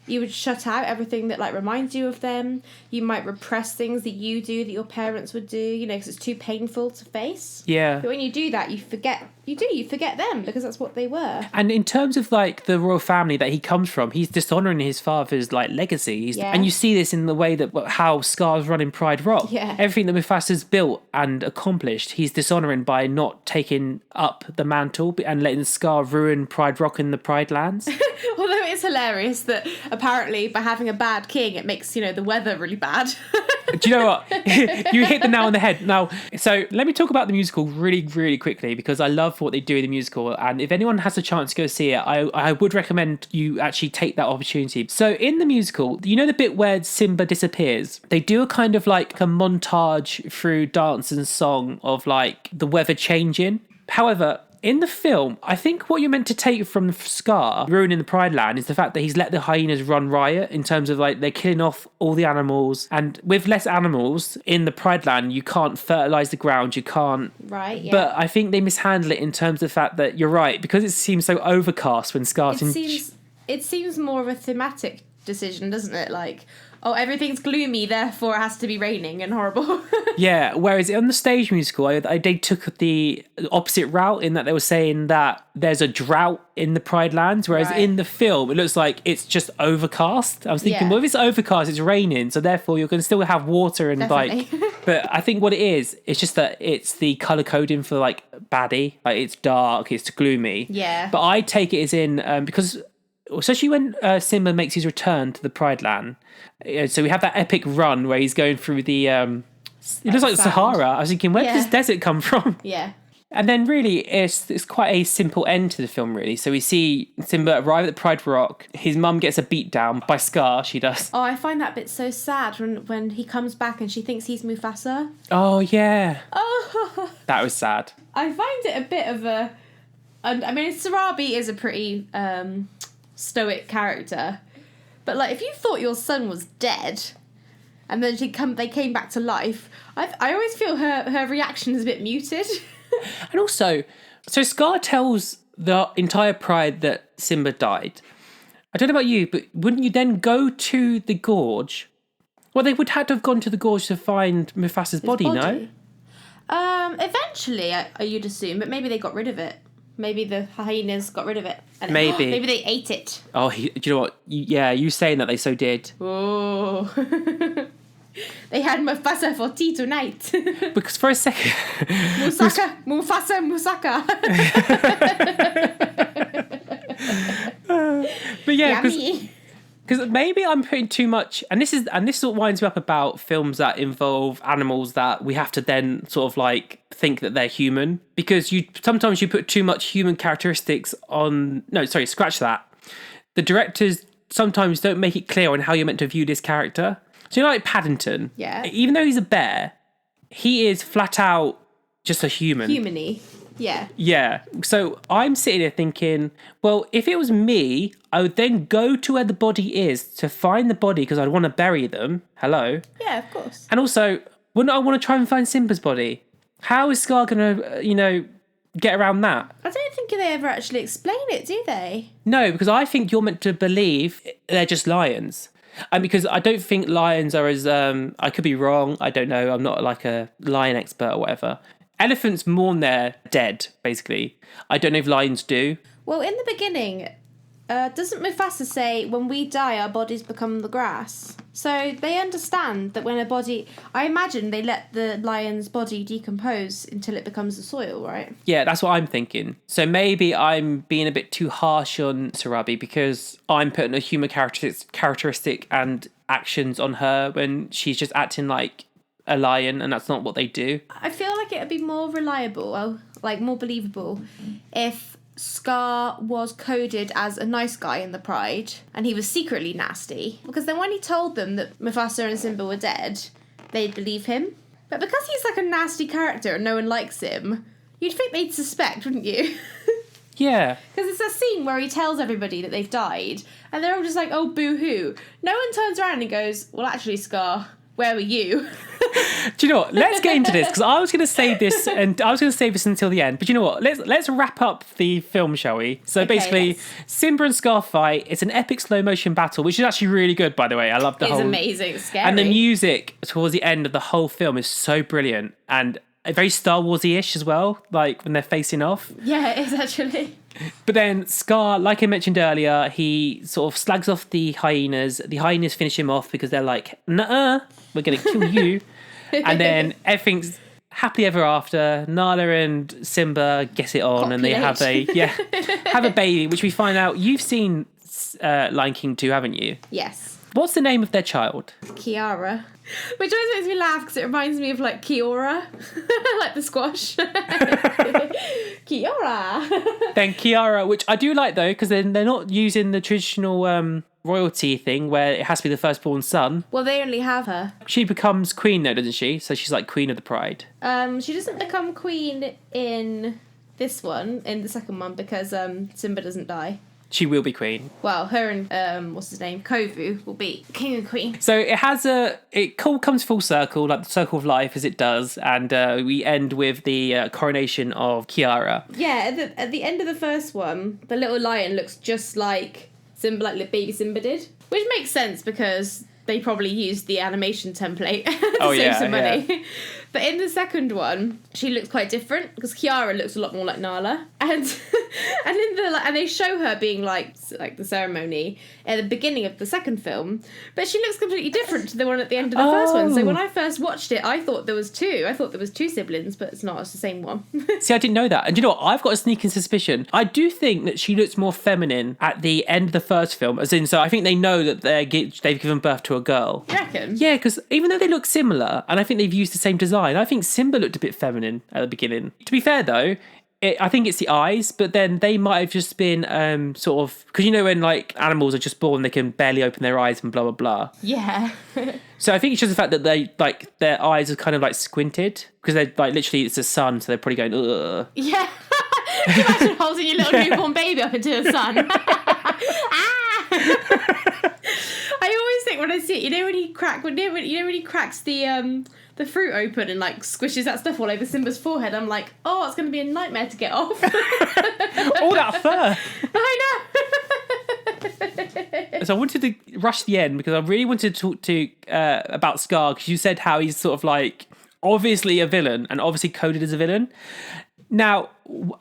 you would shut out everything that, like, reminds you of them. You might repress things that you do that your parents would do, you know, because it's too painful to face. Yeah. But when you do that, you forget them because that's what they were. And in terms of, like, the royal family that he comes from, he's dishonouring his father's, like, legacy. And you see this in the way that how Scar's running Pride Rock. Yeah. Everything that Mufasa's built and accomplished, he's dishonouring by not taking up the mantle and letting Scar ruin Pride Rock in the Pride Lands. Although it's hilarious that apparently by having a bad king, it makes, you know, the weather really bad. Do you know what? You hit the nail on the head. Now, so let me talk about the musical really, really quickly because I love what they do in the musical. And if anyone has a chance to go see it, I would recommend you actually take that opportunity. So in the musical, you know the bit where Simba disappears? They do a kind of like a montage through dance and song of like the weather changing. However, in the film, I think what you're meant to take from Scar ruining the Pride Land is the fact that he's let the hyenas run riot in terms of like they're killing off all the animals, and with less animals in the Pride Land, you can't fertilize the ground, you can't. Right. Yeah. But I think they mishandle it in terms of the fact that you're right because it seems so overcast when Scar's It seems more of a thematic decision, doesn't it? Like, oh, everything's gloomy, therefore it has to be raining and horrible. Yeah, whereas on the stage musical, they took the opposite route in that they were saying that there's a drought in the Pride Lands, whereas in the film, it looks like it's just overcast. I was thinking, well, if it's overcast, it's raining, so therefore you're going to still have water and like... But I think what it is, it's just that it's the colour coding for like baddie. Like it's dark, it's gloomy. Yeah. But I take it as in, because... especially when Simba makes his return to the Pride Land. So we have that epic run where he's going through the... it looks like the Sahara. I was thinking, where did this desert come from? Yeah. And then really, it's quite a simple end to the film, really. So we see Simba arrive at Pride Rock. His mum gets a beat down by Scar, she does. Oh, I find that bit so sad when he comes back and she thinks he's Mufasa. Oh, yeah. Oh. That was sad. I find it a bit of a... I mean, Sarabi is a pretty... stoic character, but like if you thought your son was dead and then they came back to life, I always feel her reaction is a bit muted. And also, so Scar tells the entire Pride that Simba died. I don't know about you, but wouldn't you then go to the gorge? Well, they would have to have gone to the gorge to find Mufasa's body, no? Eventually, you'd assume, but maybe they got rid of it. Maybe the hyenas got rid of it. Maybe. Maybe they ate it. Oh, do you know what? You saying that they so did. Oh. They had Mufasa for tea tonight. Because for a second... Mufasa. But yeah, Yummy. Because maybe I'm putting too much, and this is what winds me up about films that involve animals that we have to then sort of like think that they're human, because sometimes you put too much human characteristics on. No, sorry, scratch that. The directors sometimes don't make it clear on how you're meant to view this character. So like Paddington, even though he's a bear, he is flat out just a human. Humany. Yeah. Yeah. So I'm sitting there thinking, well, if it was me, I would then go to where the body is to find the body because I'd want to bury them. Hello. Yeah, of course. And also, wouldn't I want to try and find Simba's body? How is Scar going to, get around that? I don't think they ever actually explain it, do they? No, because I think you're meant to believe they're just lions. And because I don't think lions are as, I could be wrong. I don't know. I'm not like a lion expert or whatever. Elephants mourn their dead, basically. I don't know if lions do. Well, in the beginning, doesn't Mufasa say, when we die, our bodies become the grass? So they understand that when a body... I imagine they let the lion's body decompose until it becomes the soil, right? Yeah, that's what I'm thinking. So maybe I'm being a bit too harsh on Sarabi because I'm putting a human characteristic and actions on her when she's just acting like a lion, and that's not what they do. I feel like it would be more reliable, like more believable, if Scar was coded as a nice guy in the Pride and he was secretly nasty. Because then when he told them that Mufasa and Simba were dead, they'd believe him. But because he's like a nasty character and no one likes him, you'd think they'd suspect, wouldn't you? Yeah. Because it's a scene where he tells everybody that they've died and they're all just like, oh, boo-hoo. No one turns around and goes, well, actually, Scar, where were you? Do you know what? Let's get into this because I was going to save this until the end. But you know what? Let's wrap up the film, shall we? So basically, Simba and Scar fight. It's an epic slow motion battle, which is actually really good, by the way. I love the whole. It's amazing. It's scary. And the music towards the end of the whole film is so brilliant and very Star Wars-y-ish as well. Like when they're facing off. Yeah, it is actually. But then Scar, like I mentioned earlier, he sort of slags off the hyenas. The hyenas finish him off because they're like, nuh-uh, we're going to kill you. And then everything's happily ever after. Nala and Simba get it on and they have a baby, which we find out. You've seen Lion King 2, haven't you? Yes. What's the name of their child? Kiara. Which always makes me laugh because it reminds me of like Kiora, like the squash. Kiora. Then Kiara, which I do like though, because they're not using the traditional royalty thing where it has to be the firstborn son. Well, they only have her. She becomes queen though, doesn't she? So she's like queen of the Pride. She doesn't become queen in this one, in the second one, because Simba doesn't die. She will be queen. Well, her and what's his name, Kovu, will be king and queen. So it comes full circle, like the circle of life as it does, and we end with the coronation of Kiara. Yeah, at the end of the first one, the little lion looks just like Simba, like baby Simba did, which makes sense because they probably used the animation template to save some money. Yeah. But in the second one, she looks quite different because Kiara looks a lot more like Nala, and and they show her being like the ceremony at the beginning of the second film, but she looks completely different to the one at the end of the first one. So when I first watched it, I thought there was two. I thought there was two siblings, but it's not. It's the same one. See, I didn't know that, and you know what? I've got a sneaking suspicion. I do think that she looks more feminine at the end of the first film, as in, so I think they know that they've given birth to a girl. You reckon? Yeah, because even though they look similar, and I think they've used the same design, I think Simba looked a bit feminine at the beginning. To be fair, though, I think it's the eyes, but then they might have just been sort of... Because you know when like animals are just born, they can barely open their eyes and blah, blah, blah. Yeah. So I think it's just the fact that they like their eyes are kind of like squinted because they're like literally it's the sun, so they're probably going, ugh. Yeah. Can you imagine holding your little newborn baby up into the sun? I always think when I see it, you know when he cracks the fruit open and like squishes that stuff all over Simba's forehead, I'm like, oh, it's going to be a nightmare to get off. All that fur. I know. So I wanted to rush the end because I really wanted to talk to about Scar, because you said how he's sort of like obviously a villain and obviously coded as a villain. Now,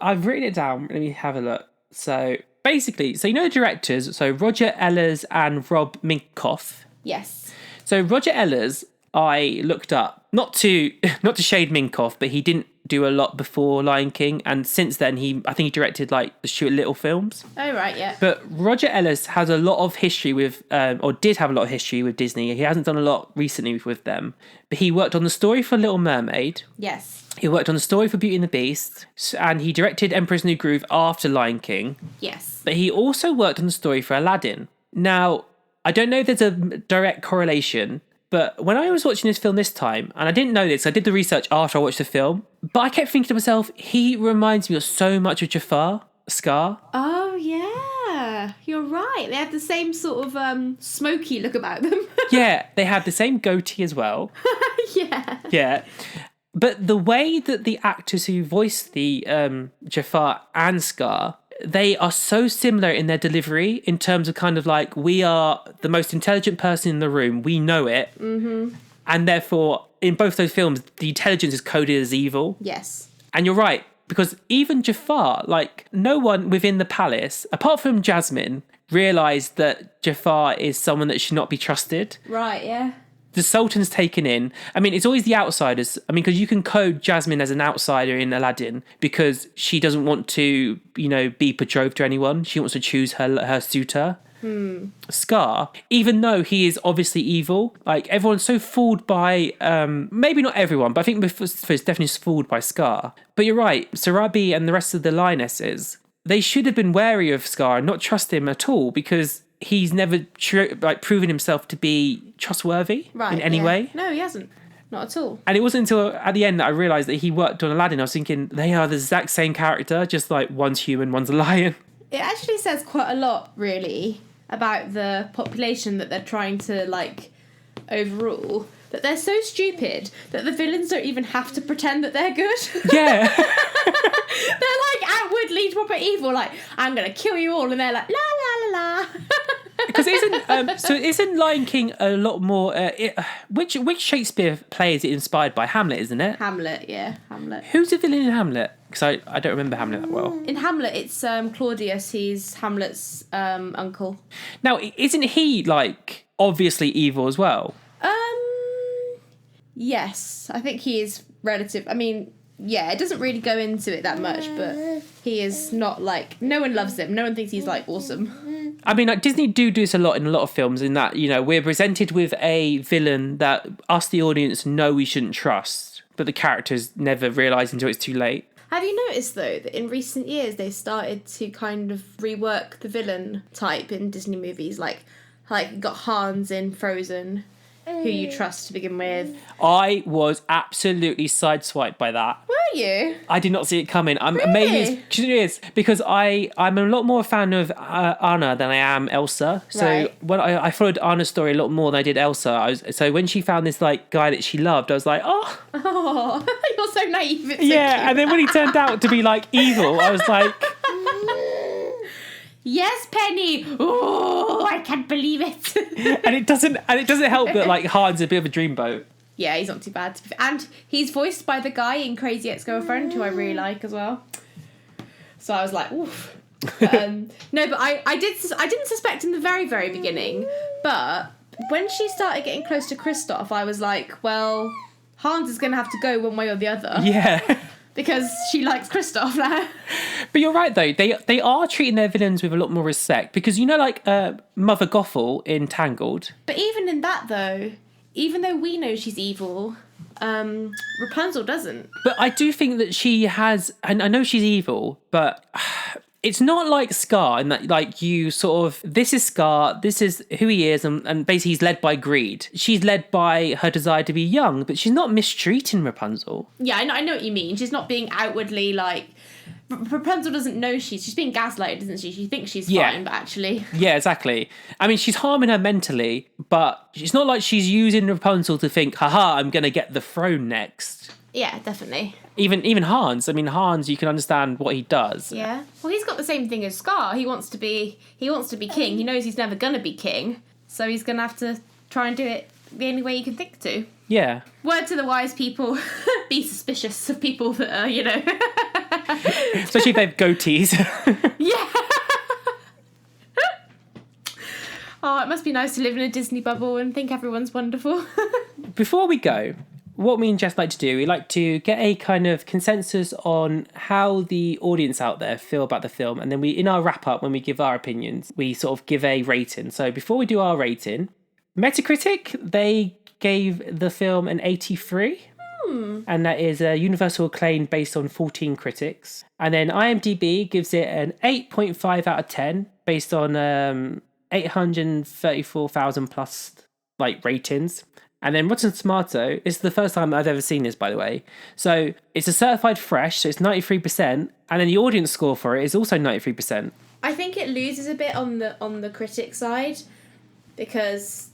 I've written it down. Let me have a look. So basically, so you know the directors, so Roger Ellers and Rob Minkoff. Yes. So Roger Ellers, I looked up, not to shade Minkoff, but he didn't do a lot before Lion King, and since then I think he directed like the Stuart Little films. Oh right, yeah. But Roger Ellis has a lot of history with, or did have a lot of history with Disney. He hasn't done a lot recently with them, but he worked on the story for Little Mermaid. Yes. He worked on the story for Beauty and the Beast, and he directed Emperor's New Groove after Lion King. Yes. But he also worked on the story for Aladdin. Now, I don't know if there's a direct correlation, but when I was watching this film this time, and I didn't know this, I did the research after I watched the film, but I kept thinking to myself, he reminds me of so much of Jafar, Scar. Oh, yeah. You're right. They have the same sort of smoky look about them. Yeah, they have the same goatee as well. Yeah. Yeah. But the way that the actors who voiced the Jafar and Scar, they are so similar in their delivery in terms of kind of like, we are the most intelligent person in the room. We know it. Mm-hmm. And therefore, in both those films, the intelligence is coded as evil. Yes. And you're right, because even Jafar, like, no one within the palace, apart from Jasmine, realised that Jafar is someone that should not be trusted. Right, yeah. The Sultan's taken in. I mean, it's always the outsiders. I mean, because you can code Jasmine as an outsider in Aladdin because she doesn't want to, be betrothed to anyone. She wants to choose her suitor. Scar, even though he is obviously evil, like everyone's so fooled by, maybe not everyone, but I think it's definitely fooled by Scar. But you're right, Sarabi and the rest of the lionesses, they should have been wary of Scar and not trust him at all because he's never proven himself to be trustworthy in any way. No, he hasn't. Not at all. And it wasn't until at the end that I realised that he worked on Aladdin. I was thinking, they are the exact same character, just like one's human, one's a lion. It actually says quite a lot, really, about the population that they're trying to, overrule. That they're so stupid that the villains don't even have to pretend that they're good. Yeah. They're, outwardly proper evil, I'm going to kill you all, and they're like, la, la, la, la. Because isn't Lion King a lot more... which Shakespeare play is it inspired by? Hamlet, isn't it? Hamlet, yeah, Hamlet. Who's the villain in Hamlet? Because I don't remember Hamlet that well. In Hamlet, it's Claudius. He's Hamlet's uncle. Now, isn't he, obviously evil as well? Yes, I think he is relative. I mean, yeah, it doesn't really go into it that much, but he is not no one loves him. No one thinks he's awesome. I mean, Disney do this a lot in a lot of films in that, we're presented with a villain that us, the audience, know we shouldn't trust, but the characters never realise until it's too late. Have you noticed, though, that in recent years they started to kind of rework the villain type in Disney movies? Like you got Hans in Frozen, who you trust to begin with. I was absolutely sideswiped by that. Were you? I did not see it coming. Really? Maybe it's because I'm a lot more a fan of Anna than I am Elsa. So right. when I followed Anna's story a lot more than I did Elsa. So when she found this guy that she loved, I was like, oh, you're so naive. It's so yeah. cute. And then when he turned out to be evil, I was like, yes, Penny. Oh, I can't believe it. and it doesn't help that Hans is a bit of a dreamboat. Yeah, he's not too bad. And he's voiced by the guy in Crazy Ex-Girlfriend, who I really like as well. So I was like, oof. No, but I didn't suspect in the very, very beginning. But when she started getting close to Kristoff, I was like, well, Hans is going to have to go one way or the other. Yeah. Because she likes Kristoff now. But you're right, though. They are treating their villains with a lot more respect. Because, Mother Gothel in Tangled. But even in that, though, even though we know she's evil, Rapunzel doesn't. But I do think that she has... And I know she's evil, but... It's not like Scar in that, you sort of... This is Scar, this is who he is, and basically he's led by greed. She's led by her desire to be young, but she's not mistreating Rapunzel. Yeah, I know what you mean. She's not being outwardly, Rapunzel doesn't know she's being gaslighted, isn't she? She thinks she's fine, but actually... Yeah, exactly. I mean, she's harming her mentally, but it's not like she's using Rapunzel to think, haha, I'm going to get the throne next. Yeah, definitely. Even Hans. I mean, Hans, you can understand what he does. Yeah. Well, he's got the same thing as Scar. He wants to be king. He knows he's never gonna be king, so he's gonna have to try and do it the only way he can think to. Yeah. Word to the wise people: be suspicious of people that are, Especially if they have goatees. Yeah. Oh, it must be nice to live in a Disney bubble and think everyone's wonderful. Before we go, what me and Jess like to do, we like to get a kind of consensus on how the audience out there feel about the film. And then we, in our wrap up, when we give our opinions, we sort of give a rating. So before we do our rating, Metacritic, they gave the film an 83. And that is a universal acclaim based on 14 critics. And then IMDb gives it an 8.5 out of 10 based on 834,000 plus ratings. And then Rotten Tomato, this is the first time I've ever seen this, by the way. So it's a certified fresh, so it's 93%. And then the audience score for it is also 93%. I think it loses a bit on the critic side because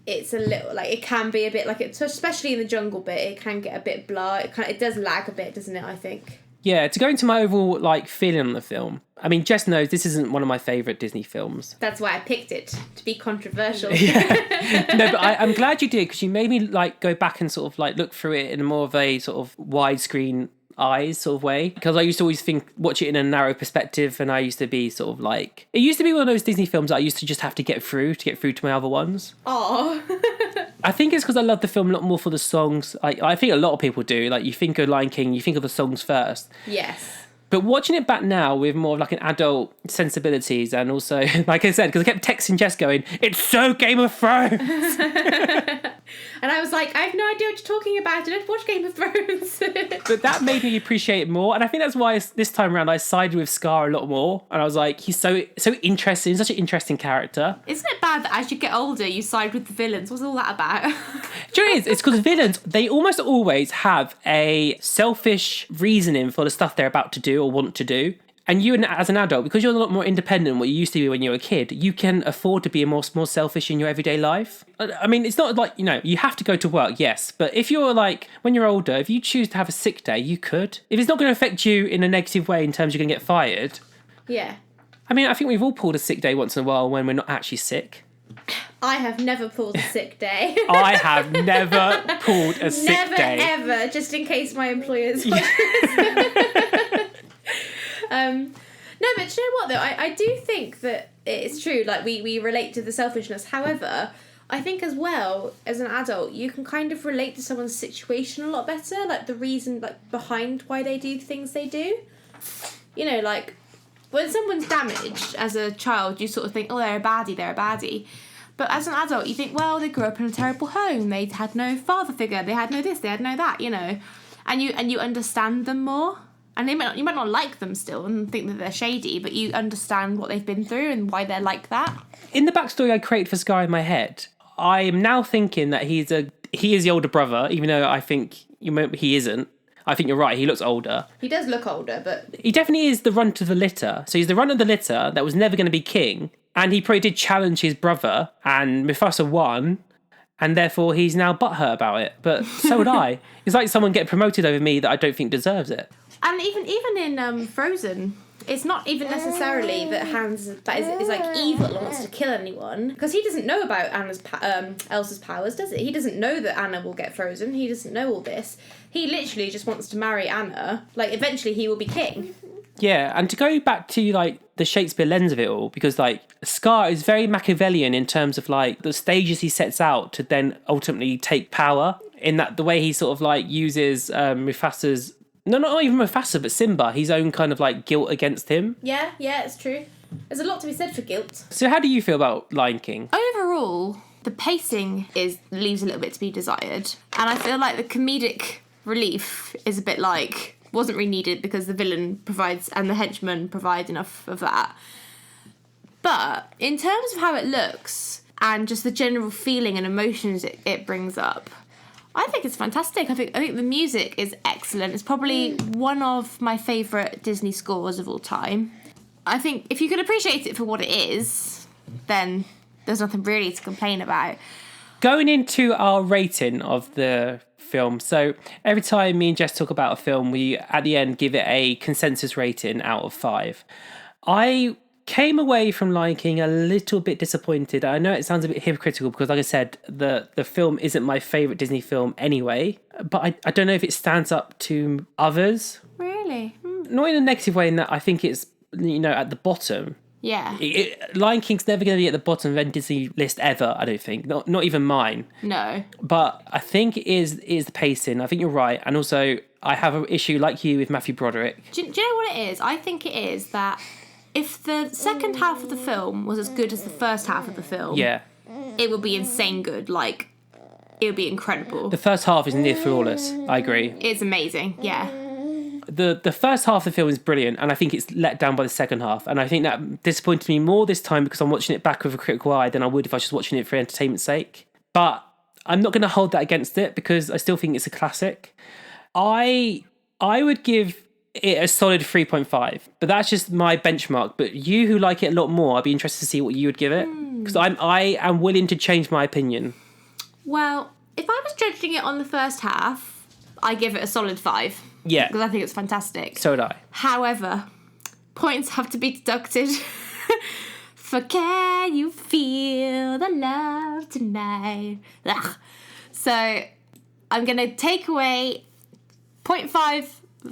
it's a little, it can be a bit especially in the jungle bit, it can get a bit blah. It does lag a bit, doesn't it, I think? Yeah, to go into my overall feeling on the film. I mean, Jess knows this isn't one of my favourite Disney films. That's why I picked it, to be controversial. Yeah. No, but I'm glad you did, because you made me go back and sort of look through it in more of a sort of widescreen eyes sort of way, because I used to always watch it in a narrow perspective, and I used to be sort of it used to be one of those Disney films that I used to just have to get through to my other ones. Oh. I think it's because I love the film a lot more for the songs. I think a lot of people do. You think of Lion King, you think of the songs first. Yes. But watching it back now with more of an adult sensibilities, and also, like I said, because I kept texting Jess going, it's so Game of Thrones. And I was like, I have no idea what you're talking about. I don't watch Game of Thrones. But that made me appreciate it more. And I think that's why this time around I sided with Scar a lot more. And I was like, he's so interesting, such an interesting character. Isn't it bad that as you get older, you side with the villains? What's all that about? Do you know what it is? It's because villains, they almost always have a selfish reasoning for the stuff they're about to do or want to do. And you, as an adult, because you're a lot more independent than what you used to be when you were a kid, you can afford to be more selfish in your everyday life. I mean, it's not you have to go to work, yes. But if you're when you're older, if you choose to have a sick day, you could. If it's not going to affect you in a negative way in terms you're going to get fired. Yeah. I mean, I think we've all pulled a sick day once in a while when we're not actually sick. I have never pulled a sick day. I have never pulled a sick day. Never, ever, just in case my employer's watching No, but you know what, though? I do think that it's true. We relate to the selfishness. However, I think as well, as an adult, you can kind of relate to someone's situation a lot better. The reason, behind why they do things they do. You know, when someone's damaged as a child, you sort of think, oh, they're a baddie. But as an adult, you think, well, they grew up in a terrible home. They had no father figure. They had no this. They had no that. You know, and you understand them more. And you might not like them still and think that they're shady, but you understand what they've been through and why they're like that. In the backstory I created for Sky in my head, I am now thinking that he is the older brother, even though I think he isn't. I think you're right. He looks older. He does look older, but he definitely is the runt of the litter. So he's the runt of the litter that was never going to be king. And he probably did challenge his brother, and Mufasa won, and therefore he's now butthurt about it. But so would I. It's like someone getting promoted over me that I don't think deserves it. And even in Frozen, it's not even necessarily that Hans is evil or wants to kill anyone, because he doesn't know about Elsa's powers, does it? He doesn't know that Anna will get frozen. He doesn't know all this. He literally just wants to marry Anna. Eventually he will be king. Yeah, and to go back to the Shakespeare lens of it all, because Scar is very Machiavellian in terms of the stages he sets out to then ultimately take power, in that the way he sort of uses Mufasa's, no, not even Mufasa, but Simba, his own kind of guilt against him. Yeah, it's true. There's a lot to be said for guilt. So how do you feel about Lion King? Overall, the pacing leaves a little bit to be desired. And I feel like the comedic relief is a bit wasn't really needed, because the villain provides and the henchmen provide enough of that. But in terms of how it looks and just the general feeling and emotions it brings up, I think it's fantastic. I think the music is excellent. It's probably one of my favourite Disney scores of all time. I think if you can appreciate it for what it is, then there's nothing really to complain about. Going into our rating of the film, so every time me and Jess talk about a film, we at the end give it a consensus rating out of 5. I came away from Lion King a little bit disappointed. I know it sounds a bit hypocritical, because like I said, the film isn't my favourite Disney film anyway, but I don't know if it stands up to others. Really? Not in a negative way, in that I think it's, at the bottom. Yeah. Lion King's never going to be at the bottom of any Disney list ever, I don't think. Not even mine. No. But I think it is the pacing. I think you're right. And also, I have an issue, like you, with Matthew Broderick. Do you know what it is? I think it is that if the second half of the film was as good as the first half of the film, Yeah. it would be insane good. Like, it would be incredible. The first half is near flawless. I agree. It's amazing, yeah. The first half of the film is brilliant, and I think it's let down by the second half. And I think that disappointed me more this time because I'm watching it back with a critical eye than I would if I was just watching it for entertainment's sake. But I'm not going to hold that against it because I still think it's a classic. I would give it a solid 3.5, but that's just my benchmark. But you who like it a lot more, I'd be interested to see what you would give it because I am willing to change my opinion. Well, if I was judging it on the first half, I give it a solid 5. Yeah. Because I think it's fantastic. So would I. However, points have to be deducted for Can You Feel the Love Tonight? Ugh. So I'm going to take away 0.5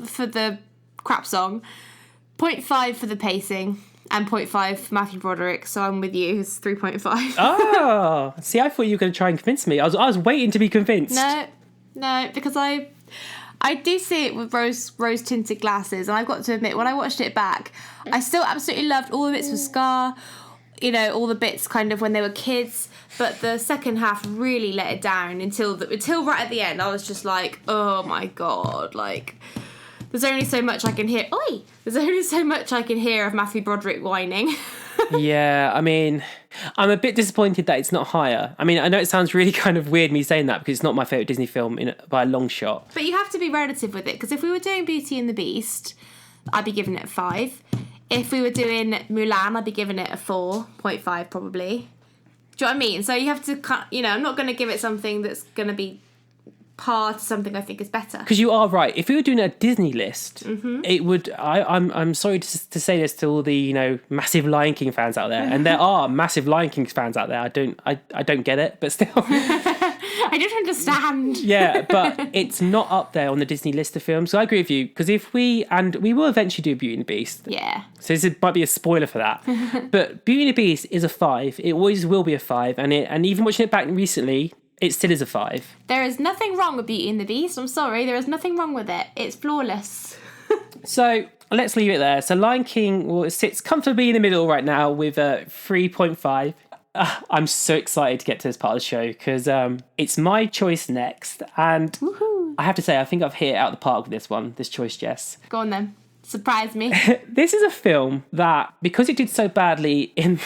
for the crap song, 0.5 for the pacing, and 0.5 for Matthew Broderick. So I'm with you. It's 3.5. Oh, see, I thought you were going to try and convince me. I was waiting to be convinced. No, because I do see it with rose tinted glasses, and I've got to admit, when I watched it back, I still absolutely loved all the bits with Scar, you know, all the bits kind of when they were kids, but the second half really let it down until right at the end. I was just like, oh my god, like there's only so much I can hear. Oi! There's only so much I can hear of Matthew Broderick whining. Yeah, I mean, I'm a bit disappointed that it's not higher. I mean, I know it sounds really kind of weird me saying that because it's not my favourite Disney film by a long shot. But you have to be relative with it, because if we were doing Beauty and the Beast, I'd be giving it a 5. If we were doing Mulan, I'd be giving it a 4.5 probably. Do you know what I mean? So you have to, I'm not going to give it something that's going to be par to something I think is better. Because you are right. If we were doing a Disney list, it would. I'm sorry to say this to all the massive Lion King fans out there, and there are massive Lion King fans out there. I don't get it, but still. I don't understand. Yeah, but it's not up there on the Disney list of films. So I agree with you, because if we will eventually do Beauty and the Beast. Yeah. So this might be a spoiler for that. But Beauty and the Beast is a 5. It always will be a 5, and even watching it back recently, it still is a 5. There is nothing wrong with Beauty and the Beast. I'm sorry, there is nothing wrong with it. It's flawless. So let's leave it there. So Lion King it sits comfortably in the middle right now with a 3.5. I'm so excited to get to this part of the show because it's my choice next. And Woohoo. I have to say, I think I've hit it out of the park with this choice, Jess. Go on then. Surprise me. This is a film that, because it did so badly in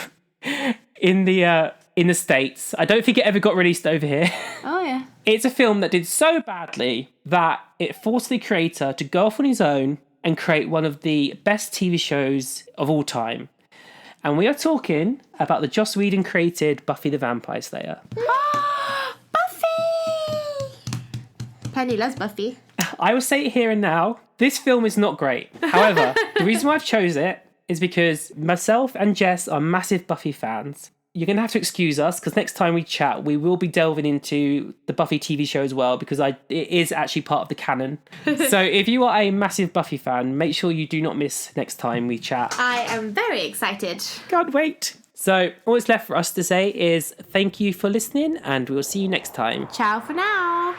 the States, I don't think it ever got released over here. Oh, yeah. It's a film that did so badly that it forced the creator to go off on his own and create one of the best TV shows of all time. And we are talking about the Joss Whedon created Buffy the Vampire Slayer. Buffy! Penny loves Buffy. I will say it here and now, this film is not great. However, the reason why I've chose it is because myself and Jess are massive Buffy fans. You're going to have to excuse us because next time we chat, we will be delving into the Buffy TV show as well because it is actually part of the canon. So if you are a massive Buffy fan, make sure you do not miss next time we chat. I am very excited. Can't wait. So all that's left for us to say is thank you for listening and we'll see you next time. Ciao for now.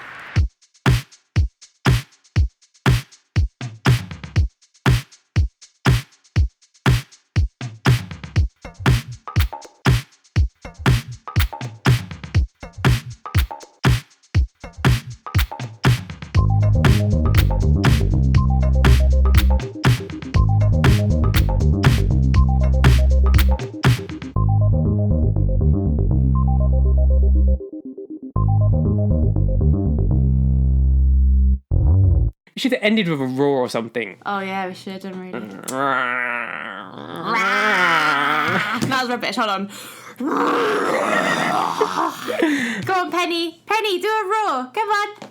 We should have ended with a roar or something. Oh yeah, we should have done really. That was rubbish, hold on. Go on, Penny. Penny, do a roar. Come on.